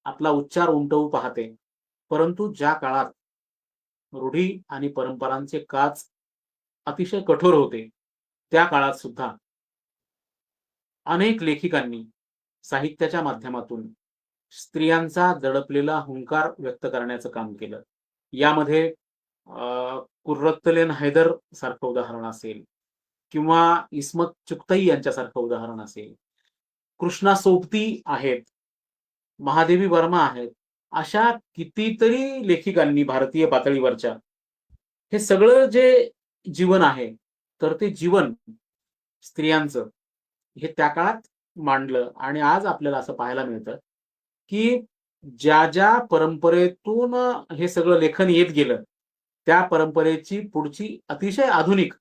आपला उच्चार उमटवू पाहते. परंतु ज्या काळात रूढी आणि परंपरांचे काच अतिशय कठोर होते, त्या काळात सुद्धा अनेक लेखिकांनी साहित्याच्या माध्यमातून स्त्रियांचा दडपलेला हुंकार व्यक्त करण्याचं काम केलं. यामध्ये कुर्रतुल्लाह हैदर सारखं उदाहरण असेल किंवा इस्मत चुगताई यांच्यासारखं उदाहरण असेल, कृष्णा सोबती आहेत, महादेवी वर्मा आहेत, अशा कितीतरी लेखिकांनी भारतीय पातळीवरच्या हे सगळं जे जीवन आहे, तर ते जीवन स्त्रियांचं हे त्या काळात मांडलं. आणि आज आपल्याला असं पाहायला मिळतं, की ज्या ज्या परंपरेतून हे सगळं लेखन येत गेलं, त्या परंपरेची पुढची अतिशय आधुनिक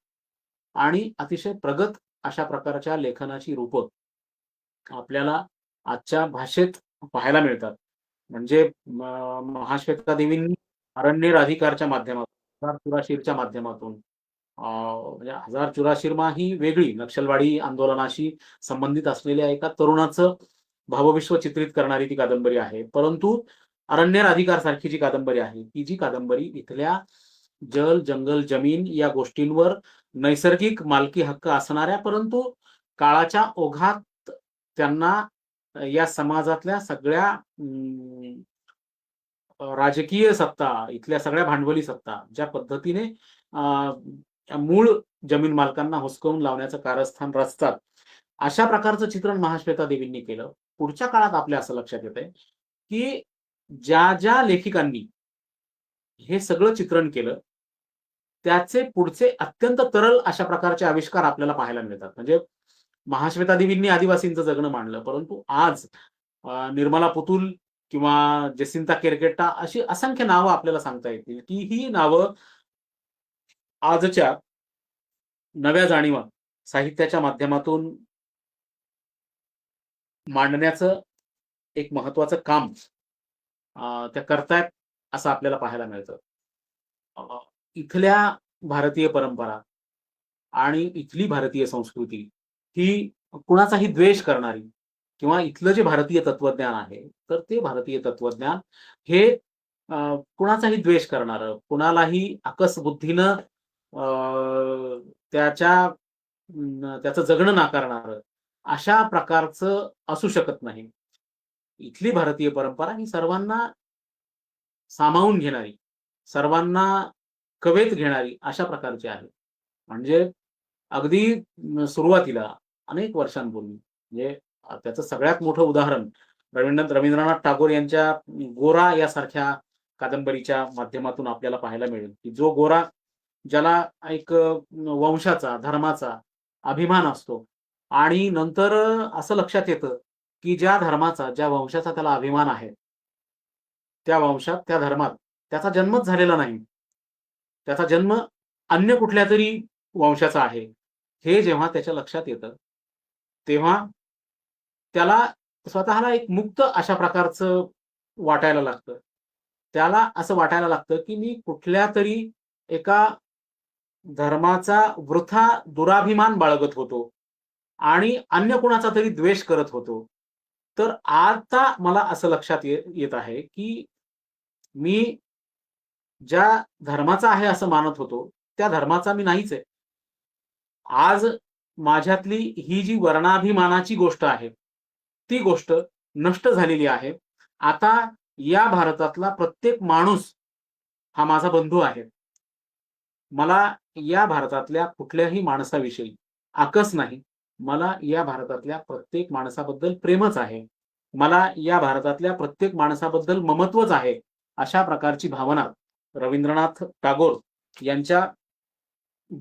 आणि अतिशय प्रगत अशा प्रकारच्या लेखनाची रूपं आपल्याला आजच्या भाषेत पाहायला मिळतात. म्हणजे महाश्वेता देवींनी अरण्य अधिकारच्या माध्यमातून, हजार चुराशीरच्या माध्यमातून, म्हणजे हजार चुराशीरमा ही वेगळी नक्षलवाडी आंदोलनाशी संबंधित असलेल्या एका तरुणाचं भावविश्व चित्रित करणारी ती कादंबरी आहे. परंतु अरण्य अधिकार सारखी जी कादंबरी आहे, ती जी कादंबरी इथल्या जल, जंगल, जमीन या गोष्टींवर नैसर्गिक मालकी हक्क असणाऱ्या, परंतु काळाच्या ओघात त्यांना या समाजातल्या सगळ्या राजकीय सत्ता, इथल्या सगळ्या भांडवली सत्ता ज्या पद्धतीने मूळ जमीन मालकांना हुसकावून लावण्याचं कारस्थान रचतात, अशा प्रकारचं चित्रण महाश्वेता देवींनी केलं. पुढच्या काळात आपल्या असं लक्षात येतंय, की ज्या ज्या लेखिकांनी हे सगळं चित्रण केलं, त्याचे पुढचे अत्यंत तरल अशा प्रकारचे आविष्कार आपल्याला पाहायला मिळतात. म्हणजे महाश्वेता देवींनी आदिवासींचं जगणं मांडलं, परंतु आज निर्मला पुतुल किंवा जसिंता केरकेट्टा अशी असंख्य नावं आपल्याला सांगता येतील, की ही नावं आजच्या नव्या जाणीवा साहित्याच्या माध्यमातून मांडण्याचं एक महत्वाचं काम त्या करतायत असं आपल्याला पाहायला मिळतं. इथल्या भारतीय परंपरा आणि इथली भारतीय संस्कृती ही कुणाचाही द्वेष करणारी किंवा इथलं जे भारतीय तत्वज्ञान आहे, तर ते भारतीय तत्वज्ञान हे कुणाचाही द्वेष करणारं, कुणालाही आकसबुद्धीनं त्याचं जगणं नाकारणारं अशा प्रकारचं असू शकत नाही. इथली भारतीय परंपरा ही सर्वांना सामावून घेणारी, सर्वांना कवेत घेणारी अशा प्रकारची आहे. म्हणजे अगदी सुरुवातीला अनेक वर्षांपूर्वी, म्हणजे त्याचं सगळ्यात मोठं उदाहरण रवींद्रनाथ टागोर यांच्या गोरा यासारख्या कादंबरीच्या माध्यमातून आपल्याला पाहायला मिळेल, की जो गोरा, ज्याला एक वंशाचा, धर्माचा अभिमान असतो, आणि नंतर असं लक्षात येतं, की ज्या धर्माचा, ज्या वंशाचा त्याला अभिमान आहे, त्या वंशात, त्या धर्मात त्याचा जन्मच झालेला नाही. त्याचा जन्म अन्य कुठल्यातरी वंशाचा आहे. हे जेव्हा त्याच्या लक्षात येतं, तेव्हा त्याला स्वतःला एक मुक्त अशा प्रकारचं वाटायला लागतं. त्याला असं वाटायला लागतं, की मी कुठल्यातरी एका धर्माचा वृथा दुराभिमान बाळगत होतो आणि अन्य कुणाचा तरी द्वेष करत होतो. तर आता मला असं लक्षात येत आहे, की मी ज्या धर्माचा आहे असं मानत होतो, त्या धर्माचा मी नाहीच आहे. आज माझ्यातली ही जी वर्णाभिमानाची गोष्ट आहे, ती गोष्ट नष्ट झालेली आहे. आता या भारतातला प्रत्येक माणूस हा माझा बंधू आहे. मला या भारतातल्या कुठल्याही माणसाविषयी आकस नाही. मला या भारतातल्या प्रत्येक माणसाबद्दल प्रेमच आहे. मला या भारतातल्या प्रत्येक माणसाबद्दल ममत्वच आहे. अशा प्रकारची भावना रवींद्रनाथ टागोर यांच्या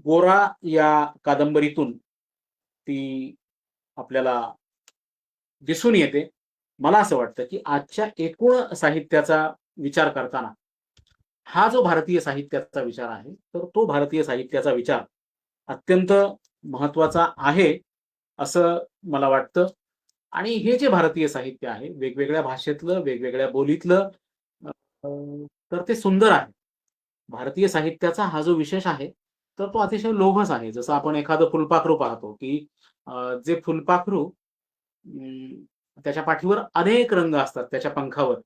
गोरा या कादंबरीतून ती आपल्याला दिसून येते. मला असं वाटतं, की आजच्या एकूण साहित्याचा विचार करताना हा जो भारतीय साहित्याचा विचार आहे, तर तो भारतीय साहित्याचा विचार अत्यंत महत्त्वाचा आहे, असं मला वाटतं. आणि हे जे भारतीय साहित्य आहे, वेगवेगळ्या भाषेतलं, वेगवेगळ्या बोलीतलं अ, तर ते सुंदर आहे. भारतीय साहित्याचा हा जो विशेष आहे, तर तो अतिशय लोभस आहे. जसं आपण एखादं फुलपाखरू पाहतो, की जे फुलपाखरू त्याच्या पाठीवर अनेक रंग असतात त्याच्या पंखावर,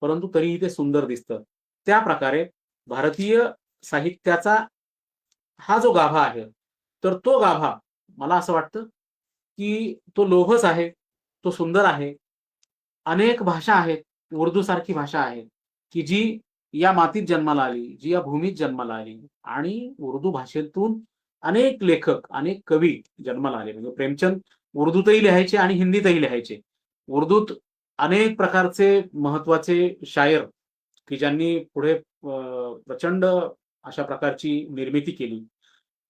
परंतु तरीही ते सुंदर दिसतं. त्याप्रकारे भारतीय साहित्याचा हा जो गाभा आहे, तर तो गाभा मला असं वाटतं, की तो लोभस आहे, तो सुंदर आहे. अनेक भाषा आहेत, उर्दूसारखी भाषा आहे, की जी या मातीत जन्माला आली, जी या भूमीत जन्माला आली आणि उर्दू भाषेतून अनेक लेखक, अनेक कवी जन्माला आले. म्हणजे प्रेमचंद उर्दूतही लिहायचे आणि हिंदीतही लिहायचे. उर्दूत अनेक प्रकारचे महत्त्वाचे शायर, की ज्यांनी पुढे प्रचंड अशा प्रकारची निर्मिती केली.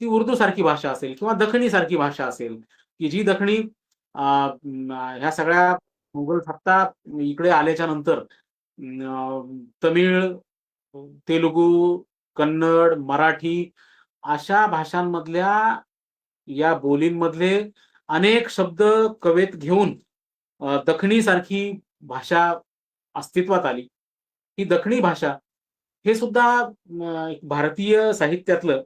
ती उर्दूसारखी भाषा असेल किंवा दखनीसारखी भाषा असेल, की जी दखनी ह्या सगळ्या मुघल सत्ता इकडे आल्याच्या नंतर तमिळ, तेलुगू, कन्नड, मराठी अशा भाषांमधल्या या बोलींमधले अनेक शब्द कवेत घेऊन दखनीसारखी भाषा अस्तित्वात आली. ही दखनी भाषा हे सुद्धा एक भारतीय साहित्यातलं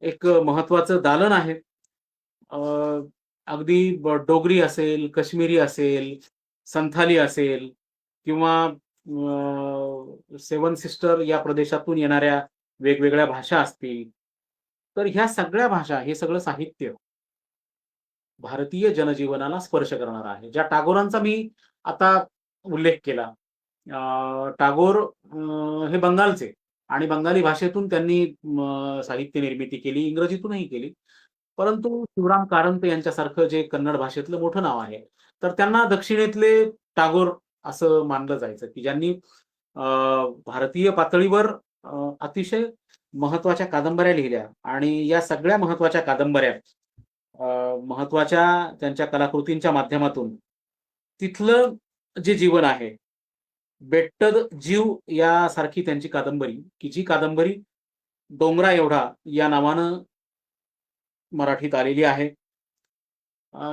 एक महत्त्वाचं दालन आहे. अ, अगदी डोगरी असेल, काश्मीरी असेल, संथाली असेल किंवा सेवन सिस्टर या प्रदेशातून येणाऱ्या वेगवेगळ्या भाषा असतील. तर ह्या सगळ्या भाषा, हे सगळं साहित्य भारतीय जनजीवनाला स्पर्श करणारं आहे. ज्या टागोरांचा मी आता उल्लेख केला. टागोर हे बंगालचे आणि बंगाली भाषेतून त्यांनी साहित्य निर्मिती केली, इंग्रजीतूनही केली. परंतु शिवराम कारंत यांच्यासारखं जे कन्नड भाषेतलं मोठं नाव आहे, तर त्यांना दक्षिणेतले टागोर असं मानलं जायचं, की ज्यांनी अ, भारतीय पातळीवर अतिशय महत्त्वाच्या कादंबऱ्या लिहिल्या आणि या सगळ्या महत्त्वाच्या कादंबऱ्या महत्त्वाच्या त्यांच्या कलाकृतींच्या माध्यमातून तिथलं जे जीवन आहे, बेट्टद जीव यासारखी त्यांची कादंबरी, की जी कादंबरी डोंगरा एवढा या नावानं मराठीत आलेली आहे.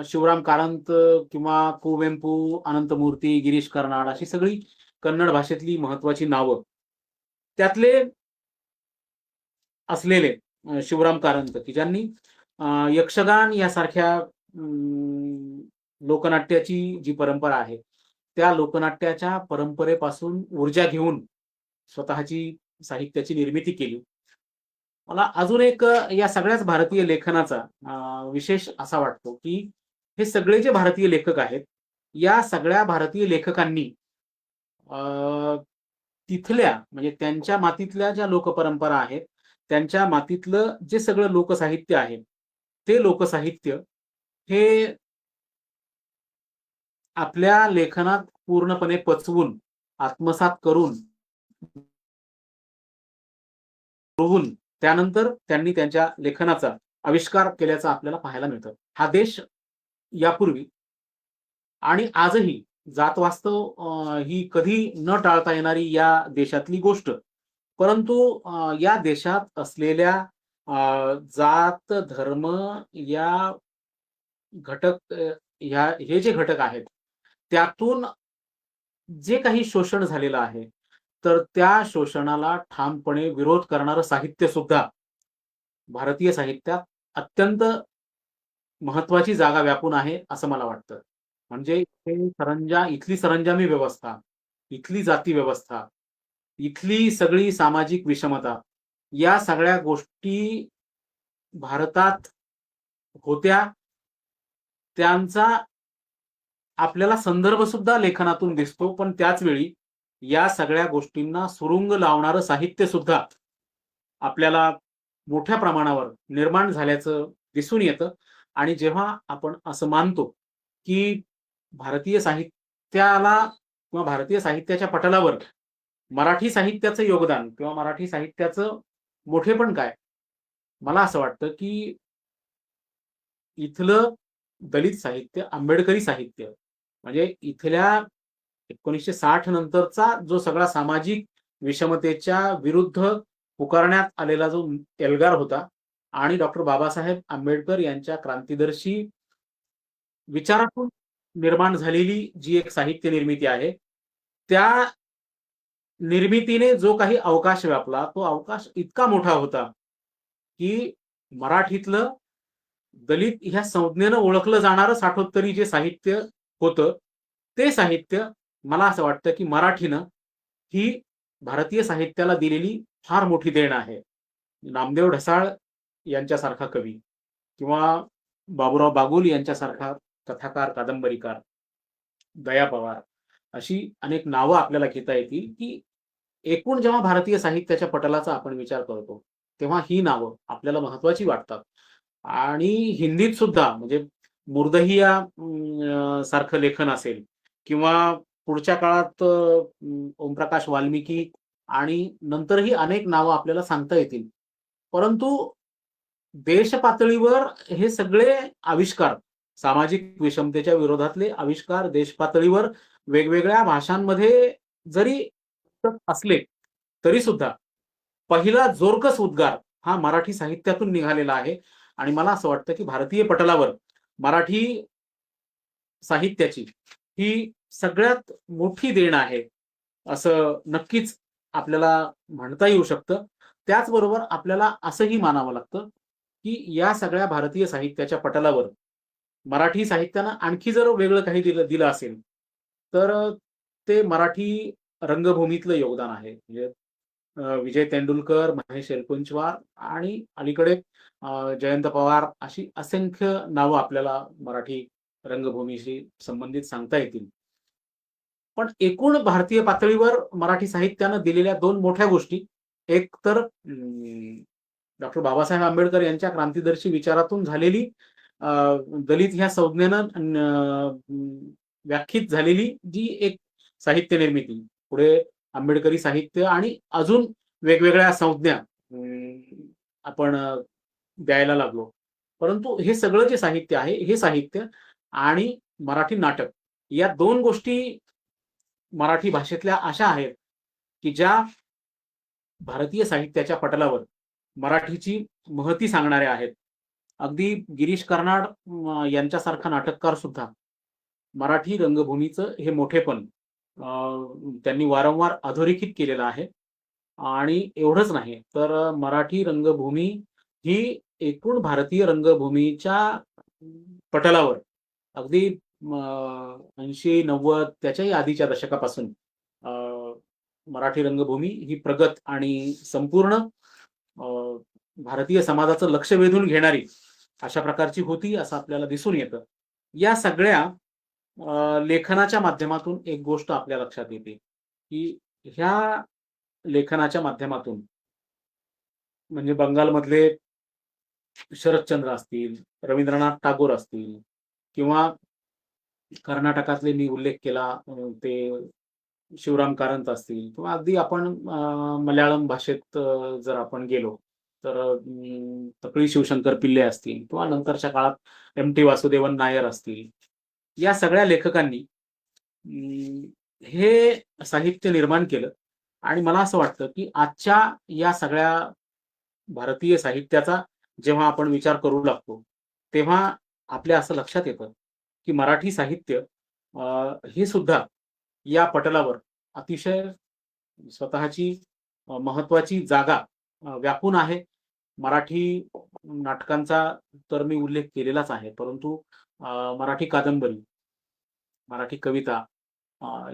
शिवराम कारंत किंवा कुवेंपू, अनंतमूर्ती, गिरीश कर्नाड अशी सगळी कन्नड भाषेतली महत्त्वाची नावं. त्यातले असलेले शिवराम कारंत, की ज्यांनी यक्षगान यासारख्या लोकनाट्याची जी परंपरा आहे, त्या लोकनाट्याच्या परंपरेपासून ऊर्जा घेऊन स्वतःची साहित्याची निर्मिती केली. मला अजून एक या सगळ्याच भारतीय लेखनाचा विशेष असा वाटतो, की हे सगळे जे भारतीय लेखक आहेत, या सगळ्या भारतीय लेखकांनी अ, तिथल्या म्हणजे त्यांच्या मातीतल्या ज्या लोकपरंपरा आहेत, त्यांच्या मातीतलं जे सगळं लोकसाहित्य आहे, ते लोकसाहित्य हे आपल्या लेखनात पूर्णपणे पचवून, आत्मसात करून, रुळवून त्यानंतर त्यांनी त्यांच्या लेखनाचा आविष्कार केल्याचं आपल्याला पाहायला मिळतं. हा देश यापूर्वी आणि आजही जात वास्तव ही कधी न टाळता येणारी या देशातली गोष्ट. परंतु या देशात असलेल्या जात, धर्म या घटक हे जे घटक आहेत, त्यातून जे काही शोषण झालेलं आहे, तर त्या शोषणाला ठामपणे विरोध करणारं साहित्य सुद्धा भारतीय साहित्यात अत्यंत महत्वाची जागा व्यापून आहे, असं मला वाटतं. म्हणजे इथली सरंजामी व्यवस्था, इथली जाती व्यवस्था, इथली सगळी सामाजिक विषमता, या सगळ्या गोष्टी भारतात होत्या. त्यांचा आपल्याला संदर्भ सुद्धा लेखनातून दिसतो. पण त्याच वेळी या सगळ्या गोष्टींना सुरुंग लावणारं साहित्य सुद्धा आपल्याला मोठ्या प्रमाणावर निर्माण झाल्याचं दिसून येतं. आणि जेव्हा आपण असं मानतो, की भारतीय साहित्याला किंवा भारतीय साहित्याच्या पटलावर मराठी साहित्याचं योगदान किंवा मराठी साहित्याचं मोठेपण काय? मला असं वाटतं, की इथलं दलित साहित्य, आंबेडकरी साहित्य म्हणजे इथल्या 1960 नंतरचा जो सगळा सामाजिक विषमतेच्या विरुद्ध पुकारण्यात आलेला जो एल्गार होता आणि डॉक्टर बाबासाहेब आंबेडकर यांच्या क्रांतिदर्शी विचारातून निर्माण झालेली जी एक साहित्य निर्मिती आहे, त्या निर्मितीने जो काही अवकाश व्यापला, तो अवकाश इतका मोठा होता, की मराठीतलं दलित ह्या संज्ञेनं ओळखलं जाणारं साठोत्तरी जे साहित्य होतं, ते साहित्य मला असं वाटतं, की मराठीनं ही भारतीय साहित्याला दिलेली फार मोठी देण आहे. नामदेव ढसाळ यांच्यासारखा कवी किंवा बाबूराव बागुल यांच्यासारखा कथाकार, कादंबरीकार, दया पवार अशी अनेक नावं आपल्याला घेता येतील, की एकूण जेव्हा भारतीय साहित्याच्या पटलाचा आपण विचार करतो, तेव्हा ही नावं आपल्याला महत्वाची वाटतात. आणि हिंदीत सुद्धा म्हणजे मुर्दहिया सारखं लेखन असेल किंवा पुढच्या काळात ओमप्रकाश वाल्मिकी आणि नंतरही अनेक नावं आपल्याला सांगता येतील. परंतु देश पातळीवर हे सगळे आविष्कार, सामाजिक विषमतेच्या विरोधातले आविष्कार देश पातळीवर वेगवेगळ्या भाषांमध्ये जरी असले, तरी सुद्धा पहिला जोरकस उद्गार हा मराठी साहित्यातून निघालेला आहे. आणि मला असं वाटतं, की भारतीय पटलावर मराठी साहित्याची ही सगळ्यात मोठी देण आहे, असं नक्कीच आपल्याला म्हणता येऊ शकतं. त्याचबरोबर आपल्याला असंही मानावं लागतं, की या सगळ्या भारतीय साहित्याच्या पटलावर मराठी साहित्यानं आणखी जर वेगळं काही दिलं असेल, तर ते मराठी रंगभूमीतलं योगदान आहे. म्हणजे विजय तेंडुलकर, महेश एलकुंचवार आणि अलीकडे जयंत पवार अशी असंख्य नावं आपल्याला मराठी रंगभूमीशी संबंधित सांगता येतील. पण एकूण भारतीय पातळीवर मराठी साहित्यानं दिलेल्या दोन मोठ्या गोष्टी, एक तर डॉक्टर बाबासाहेब आंबेडकर यांच्या क्रांतिदर्शी विचारातून झालेली दलित ह्या संज्ञेनं व्याख्यित झालेली जी एक साहित्य निर्मिती, पुढे आंबेडकरी साहित्य आणि अजून वेगवेगळ्या संज्ञा आपण द्यायला लागलो. परंतु हे सगळं जे साहित्य आहे, हे साहित्य आणि मराठी नाटक या दोन गोष्टी मराठी भाषेतल्या अशा आहेत, की ज्या भारतीय साहित्याच्या पटलावर मराठीची महती सांगणाऱ्या आहेत. अगदी गिरीश कर्नाड यांच्यासारखा नाटककार सुद्धा मराठी रंगभूमीचं हे मोठेपण त्यांनी वारंवार अधोरेखित केलेलं आहे. आणि एवढंच नाही, तर मराठी रंगभूमी ही एकूण भारतीय रंगभूमीच्या पटलावर अगदी 80-90 त्याच्याही आधीच्या दशकापासून मराठी रंगभूमी ही प्रगत आणि संपूर्ण भारतीय समाजाचं लक्ष वेधून घेणारी अशा प्रकारची होती, असं आपल्याला दिसून येतं. या सगळ्या लेखनाच्या माध्यमातून एक गोष्ट आपल्या लक्षात येते, की ह्या लेखनाच्या माध्यमातून म्हणजे बंगालमधले शरदचंद्र असतील, रवींद्रनाथ टागोर असतील किंवा कर्नाटकातले मी उल्लेख केला ते शिवराम कारंत असतील किंवा अगदी आपण मल्याळम भाषेत जर आपण गेलो, तर तकळी शिवशंकर पिल्ले असतील किंवा नंतरच्या काळात M.T. वासुदेवन नायर असतील, या सगळ्या लेखकांनी हे साहित्य निर्माण केलं. आणि मला असं वाटतं की आजच्या या सगळ्या भारतीय साहित्याचा जेव्हा आपण विचार करू लागतो, तेव्हा आपल्या असं लक्षात येतं की मराठी साहित्य हे सुद्धा या पटलावर अतिशय स्वतःची महत्वाची जागा व्यापून आहे. मराठी नाटकांचा तर मी उल्लेख केलेलाच आहे, परंतु मराठी कादंबरी, मराठी कविता,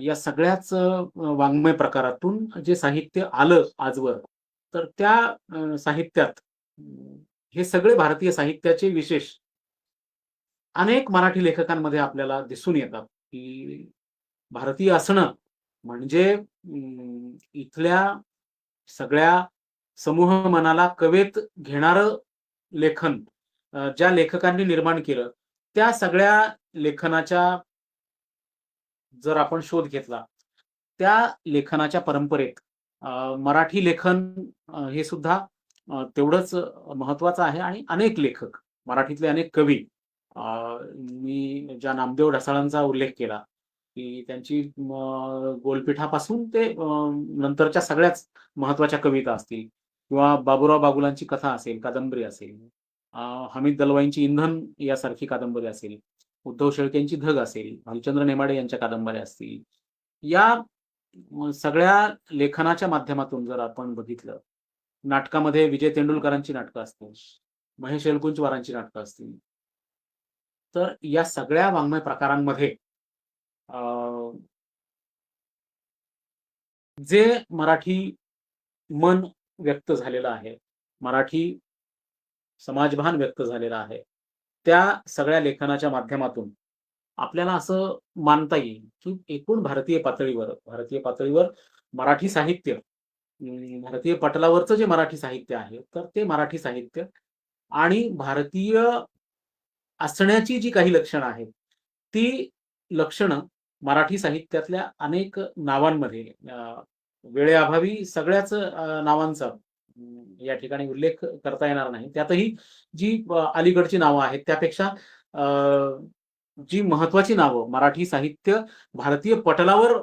या सगळ्याच वाङ्मय प्रकारातून जे साहित्य आलं आजवर, तर त्या साहित्यात हे सगळे भारतीय साहित्याचे विशेष अनेक मराठी लेखकांमध्ये आपल्याला दिसून येतात की भारतीय असणं म्हणजे इथल्या सगळ्या समूह मनाला कवेत घेणारं लेखन ज्या लेखकांनी निर्माण केलं, त्या सगळ्या लेखनाच्या जर आपण शोध घेतला, त्या लेखनाच्या परंपरेत मराठी लेखन हे सुद्धा तेवढंच महत्वाचं आहे. आणि अनेक लेखक, मराठीतले अनेक कवी, मी ज्या नामदेव ढसाळांचा उल्लेख केला की त्यांची गोलपीठापासून ते नंतरच्या सगळ्याच महत्वाच्या कविता असतील, किंवा बाबुराव बागुलांची कथा असेल, कादंबरी असेल, हमीद दलवाईंची इंधन यासारखी कादंबरी असेल, उद्धव शेळकेंची धग असेल, भालचंद्र नेमाडे यांच्या कादंबऱ्या असतील, या सगळ्या लेखनाच्या माध्यमातून जर आपण बघितलं, नाटकामध्ये विजय तेंडुलकरांची नाटकं असतील, महेश एलकुंचवारांची नाटकं असतील, तर या सगळ्या वाङ्मय प्रकारांमध्ये जे मराठी मन व्यक्त झालेलं आहे, मराठी समाजभान व्यक्त झालेलं आहे, त्या सगळ्या लेखनाच्या माध्यमातून आपल्याला असं मानता येईल की एकूण भारतीय पातळीवर मराठी साहित्य, भारतीय पटलावरचं जे मराठी साहित्य आहे, तर ते मराठी साहित्य आणि भारतीय असण्याची जी काही लक्षणं आहेत, ती लक्षणं मराठी साहित्यातल्या अनेक नावांमध्ये, वेळेअभावी सगळ्याच नावांचा या ठिकाणी उल्लेख करता येणार नाही. त्यातही जी अलीकडची नावं आहेत, त्यापेक्षा जी महत्वाची नावं मराठी साहित्य भारतीय पटलावर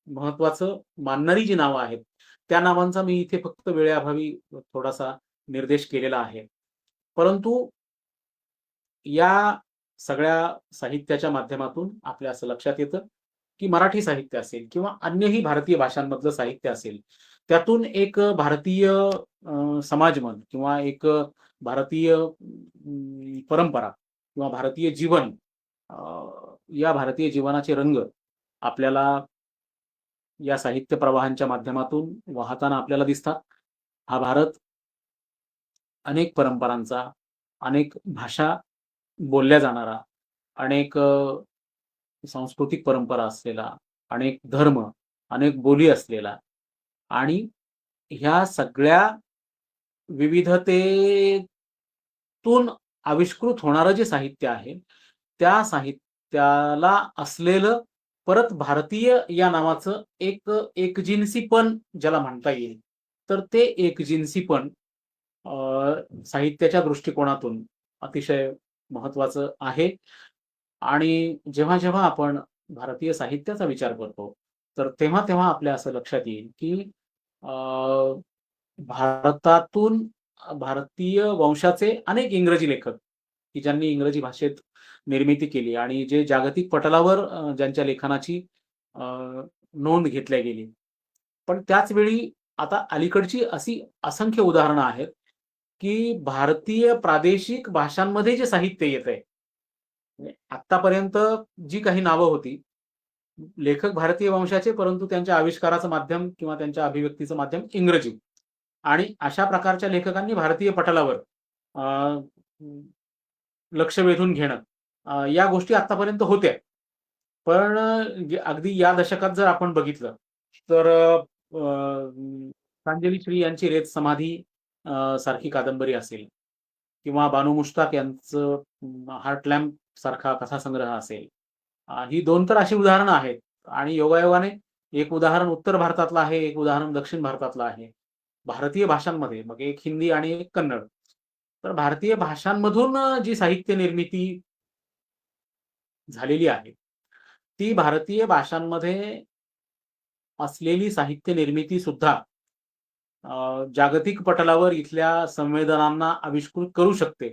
महत्वाचं मानणारी जी नावं आहेत, त्या नावांचा मी इथे फक्त वेळेअभावी थोडासा निर्देश केलेला आहे. परंतु या सगळ्या साहित्याच्या माध्यमातून आपल्या असं लक्षात येतं की मराठी साहित्य असेल किंवा अन्यही भारतीय भाषांमधलं साहित्य असेल, त्यातून एक भारतीय समाजमन किंवा एक भारतीय परंपरा किंवा भारतीय जीवन, या भारतीय जीवनाचे रंग आपल्याला या साहित्य प्रवाहांच्या माध्यमातून वाहताना आपल्याला दिसतात. हा भारत अनेक परंपरांचा, अनेक भाषा बोलल्या जाणारा, अनेक सांस्कृतिक परंपरा असलेला, अनेक धर्म, अनेक बोली असलेला, आणि ह्या सगळ्या विविधतेतून आविष्कृत होणारं जे साहित्य आहे, त्या साहित्याला असलेलं परत भारतीय या नावाचं एकजिन्सीपण ज्याला म्हणता येईल, तर ते एकजिन्सीपण साहित्याच्या दृष्टिकोनातून अतिशय महत्वाचं आहे. आणि जेव्हा जेव्हा आपण भारतीय साहित्याचा विचार करतो, तर तेव्हा तेव्हा आपल्या असं लक्षात येईल की भारतातून भारतीय वंशाचे अनेक इंग्रजी लेखक की ज्यांनी इंग्रजी भाषेत निर्मिती केली आणि जे जागतिक पटलावर ज्यांच्या लेखनाची नोंद घेतल्या गेली. पण त्याच वेळी आता अलीकडची अशी असंख्य उदाहरणं आहेत की भारतीय प्रादेशिक भाषांमध्ये जे साहित्य येतंय, आतापर्यंत जी काही नावं होती, लेखक भारतीय वंशाचे, परंतु त्यांच्या आविष्काराचं माध्यम किंवा त्यांच्या अभिव्यक्तीचं माध्यम इंग्रजी, आणि अशा प्रकारच्या लेखकांनी भारतीय पटलावर लक्ष वेधून घेणं, या गोष्टी आतापर्यंत होत्या. पण अगदी या दशकात जर आपण बघितलं तर प्रांजली श्री यांची रेत समाधी सारखी कादंबरी असेल, किंवा बानू मुश्ताक यांचं हार्ट लॅम्प सारखा कथासंग्रह असेल, ही दोन तर अशी उदाहरणं आहेत. आणि योगायोगाने एक उदाहरण उत्तर भारतातलं आहे, एक उदाहरण दक्षिण भारतातलं आहे. भारतीय भाषांमध्ये, मग एक हिंदी आणि एक कन्नड. तर भारतीय भाषांमधून जी साहित्य निर्मिती झालेली आहे, ती भारतीय भाषांमध्ये असलेली साहित्य निर्मिती सुद्धा जागतिक पटलावर इथल्या संवेदनांना आविष्कृत करू शकते.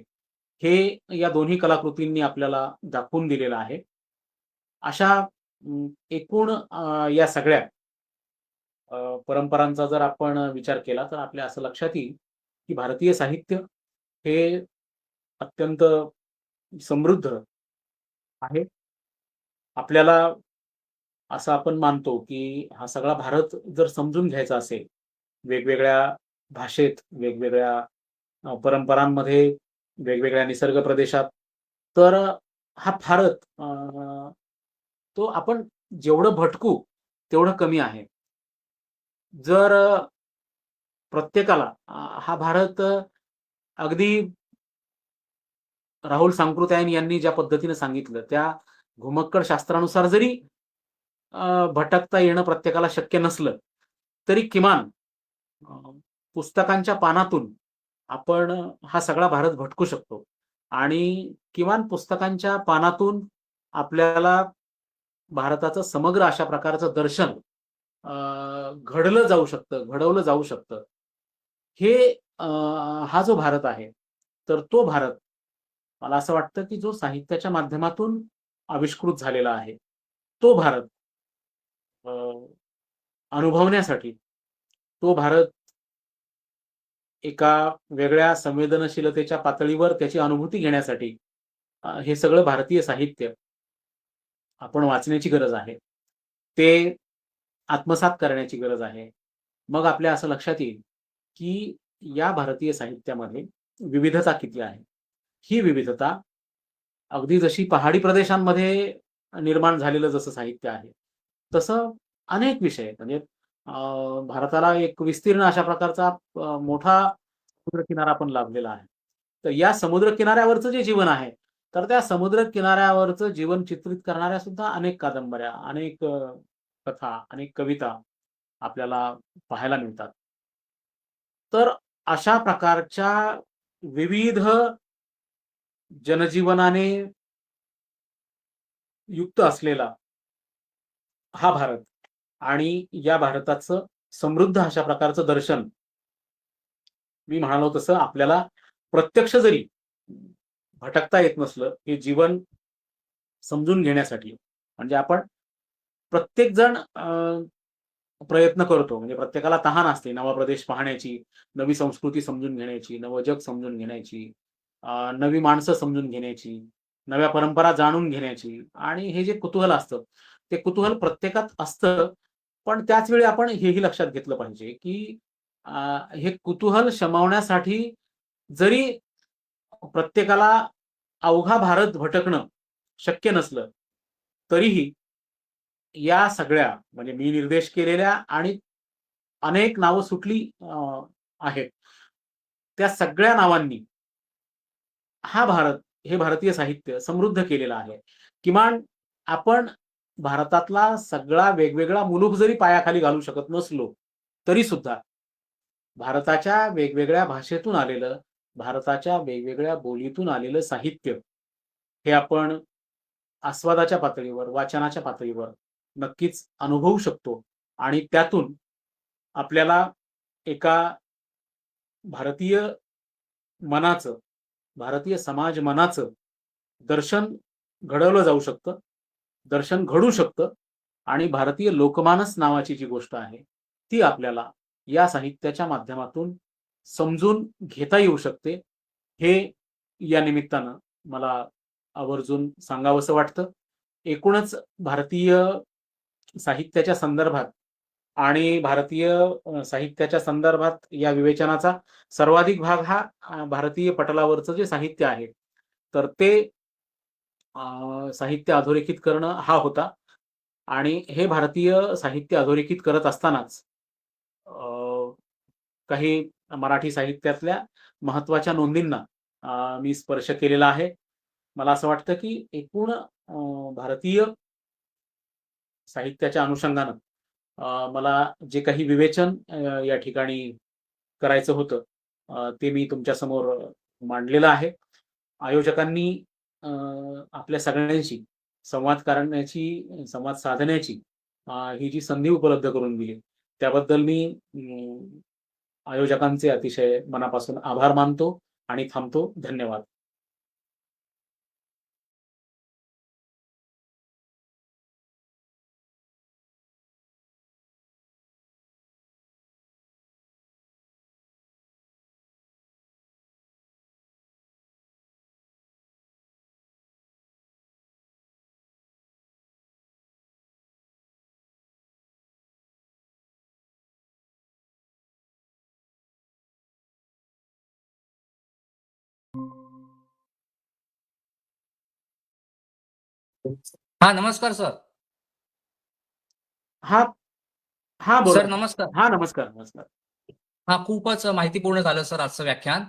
हे या दोन्ही कलाकृतींनी आपल्याला दाखवून दिलेलं आहे. अशा एकूण या सगळ्या परंपरांचा जर आपण विचार केला तर आपल्या असं लक्षात येईल, की भारतीय साहित्य हे अत्यंत समृद्ध आहे. आपल्याला असं आपण मानतो, की हा सगळा भारत जर समजून घ्यायचा असेल, वेगवेगळ्या भाषेत, वेगवेगळ्या परंपरांमध्ये, वेगवेगळ्या निसर्ग प्रदेशात, तर हा भारत तो आपण जेवढं भटकू तेवढं कमी आहे. जर प्रत्येकाला हा भारत अगदी राहुल सांकृत्यायन यांनी ज्या पद्धतीने सांगितलं, त्या घुमक्कड शास्त्रानुसार जरी भटकता येणं प्रत्येकाला शक्य नसलं, तरी किमान अ, पुस्तकांच्या पानातून आपण हा सगळा भारत भटकू शकतो आणि किमान पुस्तकांच्या पानातून आपल्याला भारताचं समग्र अशा प्रकारचं दर्शन घडलं जाऊ शकतं, घडवलं जाऊ शकतं. हे हा जो भारत आहे, तर तो भारत मला असं वाटतं, की जो साहित्याच्या माध्यमातून आविष्कृत झालेला आहे, तो भारत अ, अनुभवण्यासाठी, तो भारत एका वेगळ्या संवेदनशीलतेच्या पातळीवर त्याची अनुभूती घेण्यासाठी हे सगळं भारतीय साहित्य आपण वाचण्याची गरज आहे. ते आत्मसात करण्याची गरज आहे. मग आपल्या असं लक्षात येईल, की या भारतीय साहित्यामध्ये विविधता किती आहे. ही विविधता अगदी जशी पहाडी प्रदेशांमध्ये निर्माण झालेलं जसं साहित्य आहे, तसं अनेक विषय म्हणजे अ, भारताला एक विस्तीर्ण अशा प्रकारचा मोठा समुद्रकिनारा पण लाभलेला आहे. तर या समुद्र किनाऱ्यावरचं जे जीवन आहे, तर त्या समुद्र किनाऱ्यावरचं जीवन चित्रित करणाऱ्या सुद्धा अनेक कादंबऱ्या, अनेक कथा, अनेक कविता आपल्याला पाहायला मिळतात. तर अशा प्रकारच्या विविध जनजीवनाने युक्त असलेला हा भारत आणि या भारताचं समृद्ध अशा प्रकारचं दर्शन मी म्हणालो तसं आपल्याला प्रत्यक्ष जरी भटकता येत नसलं, हे जीवन समजून घेण्यासाठी म्हणजे आपण प्रत्येक जण प्रयत्न करतो. म्हणजे प्रत्येकाला तहान असते नवा प्रदेश पाहण्याची, नवी संस्कृती समजून घेण्याची, नवं जग समजून घेण्याची, नवी माणसं समजून घेण्याची, नव्या परंपरा जाणून घेण्याची आणि हे जे कुतूहल असतं, ते कुतूहल प्रत्येकात असतं. पण त्याच वेळी आपण हेही लक्षात घेतलं पाहिजे, की हे कुतूहल शमवण्यासाठी जरी प्रत्येकाला अवघा भारत भटकणं शक्य नसलं, तरीही या सगळ्या म्हणजे मी निर्देश केलेल्या आणि अनेक नावं सुटली आहेत. त्या सगळ्या नावांनी हा भारत, हे भारतीय साहित्य समृद्ध केलेलं आहे. किमान आपण भारतातला सगळा वेगवेगळा मुलूख जरी पायाखाली घालू शकत नसलो, तरी सुद्धा भारताच्या वेगवेगळ्या भाषेतून आलेलं, भारताच्या वेगवेगळ्या बोलीतून आलेलं साहित्य, हे आपण आस्वादाच्या पातळीवर, वाचनाच्या पातळीवर नक्कीच अनुभवू शकतो आणि त्यातून आपल्याला एका भारतीय मनाचं, भारतीय समाज मनाचं दर्शन घडवलं जाऊ शकतं, दर्शन घडू शकतं आणि भारतीय लोकमानस नावाची जी गोष्ट आहे, ती आपल्याला या साहित्याच्या माध्यमातून समजून घेता येऊ शकते. हे या निमित्तानं मला आवर्जून सांगावसं वाटतं. एकूणच भारतीय साहित्याच्या संदर्भात आणि भारतीय साहित्याच्या संदर्भात या विवेचनाचा सर्वाधिक भाग हा भारतीय पटलावरचं जे साहित्य आहे, तर ते साहित्य अधोरेखित करणं हा होता आणि हे भारतीय साहित्य अधोरेखित करत असतानाच काही मराठी साहित्यातल्या महत्त्वाच्या नोंदींना मी स्पर्श केलेला आहे. मला असं वाटतं, की एकूण भारतीय साहित्याच्या अनुषंगानं मला जे काही विवेचन या ठिकाणी करायचं होतं ते मी तुमच्यासमोर मांडलेलं आहे. आयोजकांनी आपल्या सगळ्यांशी संवाद साधण्याची ही जी संधी उपलब्ध करून दिली, त्याबद्दल मी आयोजकांचे अतिशय मनापासून आभार मानतो आणि थांबतो. धन्यवाद. हा नमस्कार सर. हा हा बोला. सर नमस्कार. हा नमस्कार. नमस्कार. हा खूपच माहितीपूर्ण झालं सर आजचं व्याख्यान.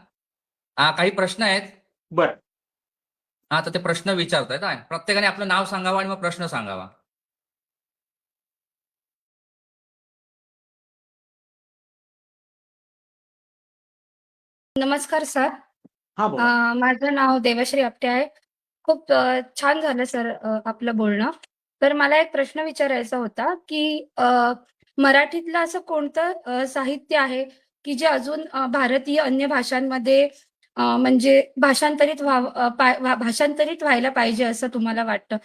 काही प्रश्न आहेत. बर. हा तर ते प्रश्न विचारतायत. प्रत्येकाने आपलं नाव सांगावं आणि मग प्रश्न सांगावा. नमस्कार सर. हा बोला. माझं नाव देवश्री आपटे आहे. खूप छान झालं सर आपलं बोलणं. तर मला एक प्रश्न विचारायचा होता, की मराठीतलं असं कोणतं साहित्य आहे, की जे अजून भारतीय अन्य भाषांमध्ये म्हणजे भाषांतरित व्हायला पाहिजे असं तुम्हाला वाटतं?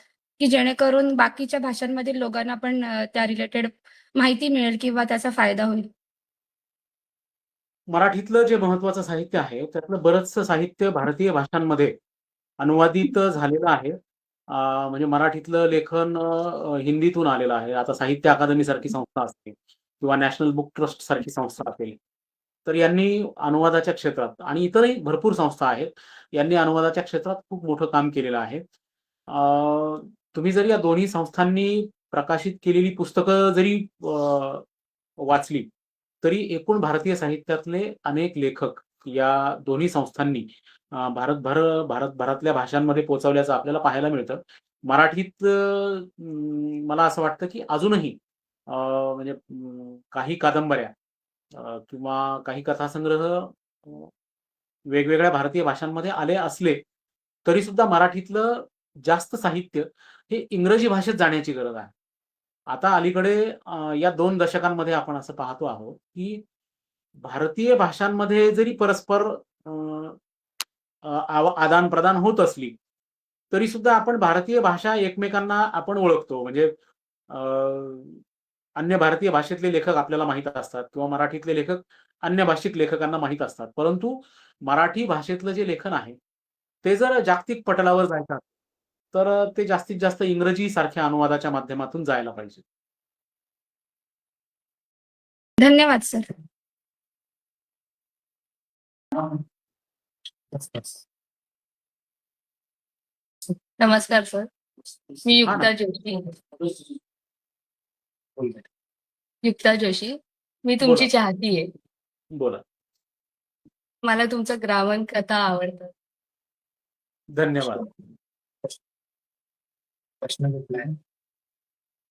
की जेणेकरून बाकीच्या भाषांमधील लोकांना पण त्या रिलेटेड माहिती मिळेल किंवा त्याचा फायदा होईल? मराठीतलं जे महत्वाचं साहित्य आहे, त्यातलं बरचसं साहित्य भारतीय भाषांमध्ये अनुवादित झालेलं आहे. म्हणजे मराठीतलं लेखन हिंदीतून आलेलं आहे. आता साहित्य अकादमी सारखी संस्था असते किंवा नॅशनल बुक ट्रस्ट सारखी संस्था असेल, तर यांनी अनुवादाच्या क्षेत्रात आणि इतरही भरपूर संस्था आहेत, यांनी अनुवादाच्या क्षेत्रात खूप मोठं काम केलेलं आहे. तुम्ही जर या दोन्ही संस्थांनी प्रकाशित केलेली पुस्तकं जरी वाचली, तरी एकूण भारतीय साहित्यातले अनेक लेखक या दोन्ही संस्थांनी भारतभरातल्या भाषांमध्ये पोहोचवल्याचं आपल्याला पाहायला मिळतं. मराठीत मला असं वाटतं, की अजूनही म्हणजे काही कादंबऱ्या किंवा काही कथासंग्रह वेगवेगळ्या भारतीय भाषांमध्ये आले असले, तरी सुद्धा मराठीतलं जास्त साहित्य हे इंग्रजी भाषेत जाण्याची गरज आहे. आता अलीकडे या 2 दशकांमध्ये आपण असं पाहतो आहोत, की भारतीय भाषांमध्ये जरी परस्पर अ, अ, आदान-प्रदान होत असली, तरी सुद्धा आपण भारतीय भाषा एकमेकांना आपण ओळखतो. म्हणजे अ, अन्य भारतीय भाषेतले लेखक आपल्याला माहीत असतात किंवा मराठीतले लेखक अन्य भाषिक लेखकांना माहीत असतात. परंतु मराठी भाषेतलं जे लेखन आहे, ते जर जागतिक पटलावर जायचं असेल, तर ते जास्तीत जास्त इंग्रजी सारख्या अनुवादाच्या माध्यमातून जायला पाहिजे. धन्यवाद सर. नमस्कार सर. मी हां ना. युक्ता जोशी. मी बोला, तुमची चाहती आहे. बोला. मला तुमचं ग्रामर कथा आवडतात. धन्यवाद. प्रश्न कुठला आहे?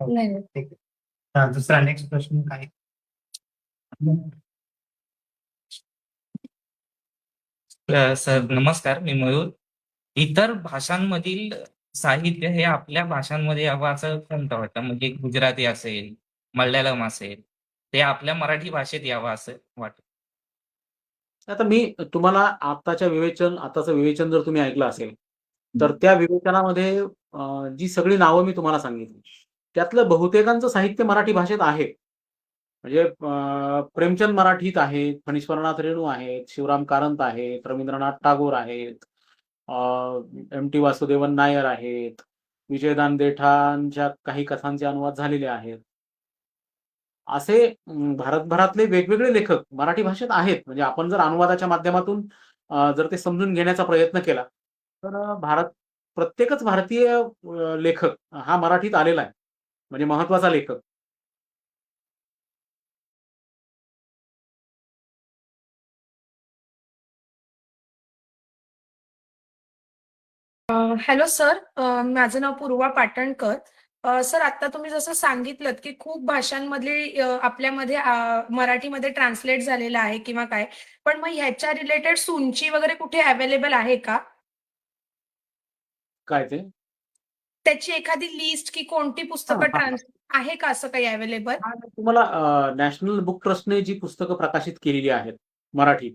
नाही. ठीक आहे. दुसरा नेक्स्ट प्रश्न काय? सर नमस्कार, मी मयूर. इतर भाषांमधील साहित्य हे आपल्या भाषांमध्ये यावं असं कोणतं वाटतं? म्हणजे गुजराती असेल, मल्याळम असेल, ते आपल्या मराठी भाषेत यावं असं वाटतं. आता मी तुम्हाला आताचं विवेचन जर तुम्ही ऐकलं असेल, तर त्या विवेचनामध्ये जी सगळी नावं मी तुम्हाला सांगितली, त्यातलं बहुतेकांचं साहित्य मराठी भाषेत आहे. म्हणजे प्रेमचंद मराठीत आहेत, फणीश्वरनाथ रेणू आहेत, शिवराम कारंत आहेत, रवींद्रनाथ टागोर आहेत, एम.टी. वासुदेवन नायर आहेत, विजयदान देठांच्या काही कथांचे अनुवाद झालेले आहेत. असे भारतभरातले वेगवेगळे लेखक मराठी भाषेत आहेत. म्हणजे आपण जर अनुवादाच्या माध्यमातून जर ते समजून घेण्याचा प्रयत्न केला, तर प्रत्येकच भारतीय लेखक हा मराठीत आलेला आहे. म्हणजे महत्वाचा लेखक. Hello sir. माझं नाव पूर्वा पाटणकर. सर आता तुम्ही जसं सांगितलं की खूप भाषांमधली आपल्यामध्ये मराठीमध्ये ट्रान्सलेट झालेलं आहे किंवा काय, पण मग ह्याच्या रिलेटेड सूंची वगैरे कुठे अवेलेबल आहे का? काय ते? त्याची एखादी लिस्ट की कोणती पुस्तकं आहे का असं काही अवेलेबल? तुम्हाला नॅशनल बुक ट्रस्टने जी पुस्तकं प्रकाशित केलेली आहेत मराठीत,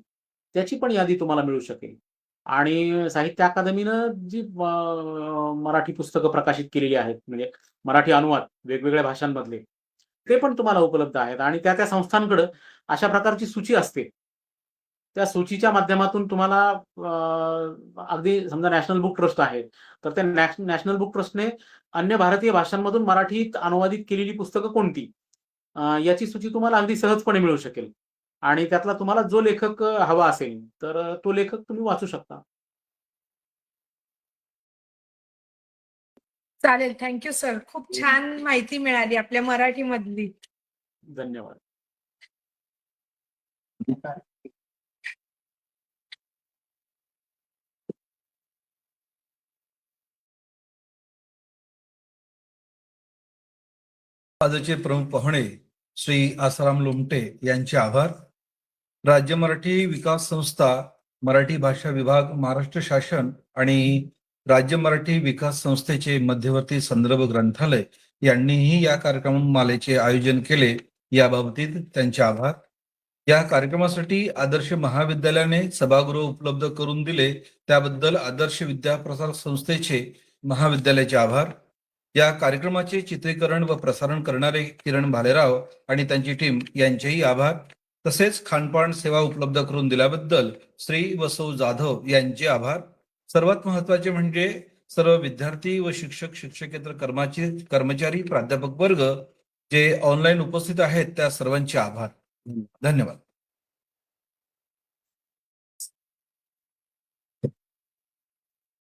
त्याची पण यादी तुम्हाला मिळू शकेल. आणि साहित्य अकादमीनं जी मराठी पुस्तकं प्रकाशित केलेली आहेत, म्हणजे मराठी अनुवाद वेगवेगळ्या भाषांमधले, ते पण तुम्हाला उपलब्ध आहेत. आणि त्या संस्थांकडं अशा प्रकारची सूची असते. त्या सूचीच्या माध्यमातून तुम्हाला अगदी समजा नॅशनल बुक ट्रस्ट आहे, तर त्या नॅशनल बुक ट्रस्टने अन्य भारतीय भाषांमधून मराठीत अनुवादित केलेली पुस्तकं कोणती, याची सूची तुम्हाला अगदी सहजपणे मिळू शकेल. आणि त्यातला तुम्हाला जो लेखक हवा असेल, तर तो लेखक तुम्ही वाचू शकता. चालेल, थँक्यू सर. खूप छान माहिती मिळाली आपल्या मराठीमधली. धन्यवाद. आजचे प्रमुख पाहुणे श्री आसाराम लोमटे यांचे आभार. राज्य मराठी विकास संस्था, मराठी भाषा विभाग, महाराष्ट्र शासन आणि राज्य मराठी विकास संस्थेचे मध्यवर्ती संदर्भ ग्रंथालय यांनीही या कार्यक्रममालेचे आयोजन केले, याबाबतीत त्यांचे आभार. या कार्यक्रमासाठी आदर्श महाविद्यालयाने सभागृह उपलब्ध करून दिले, त्याबद्दल आदर्श विद्याप्रसार संस्थेचे महाविद्यालयाचे आभार. या कार्यक्रमाचे चित्रीकरण व प्रसारण करणारे किरण भालेराव आणि त्यांची टीम यांचेही आभार. तसेच खानपान सेवा उपलब्ध करून दिल्याबद्दल श्री व सौ जाधव यांचे आभार. सर्वात महत्वाचे म्हणजे सर्व विद्यार्थी व शिक्षक, शिक्षकेतर कर्मचारी, प्राध्यापक वर्ग जे ऑनलाईन उपस्थित आहेत, त्या सर्वांचे आभार. धन्यवाद.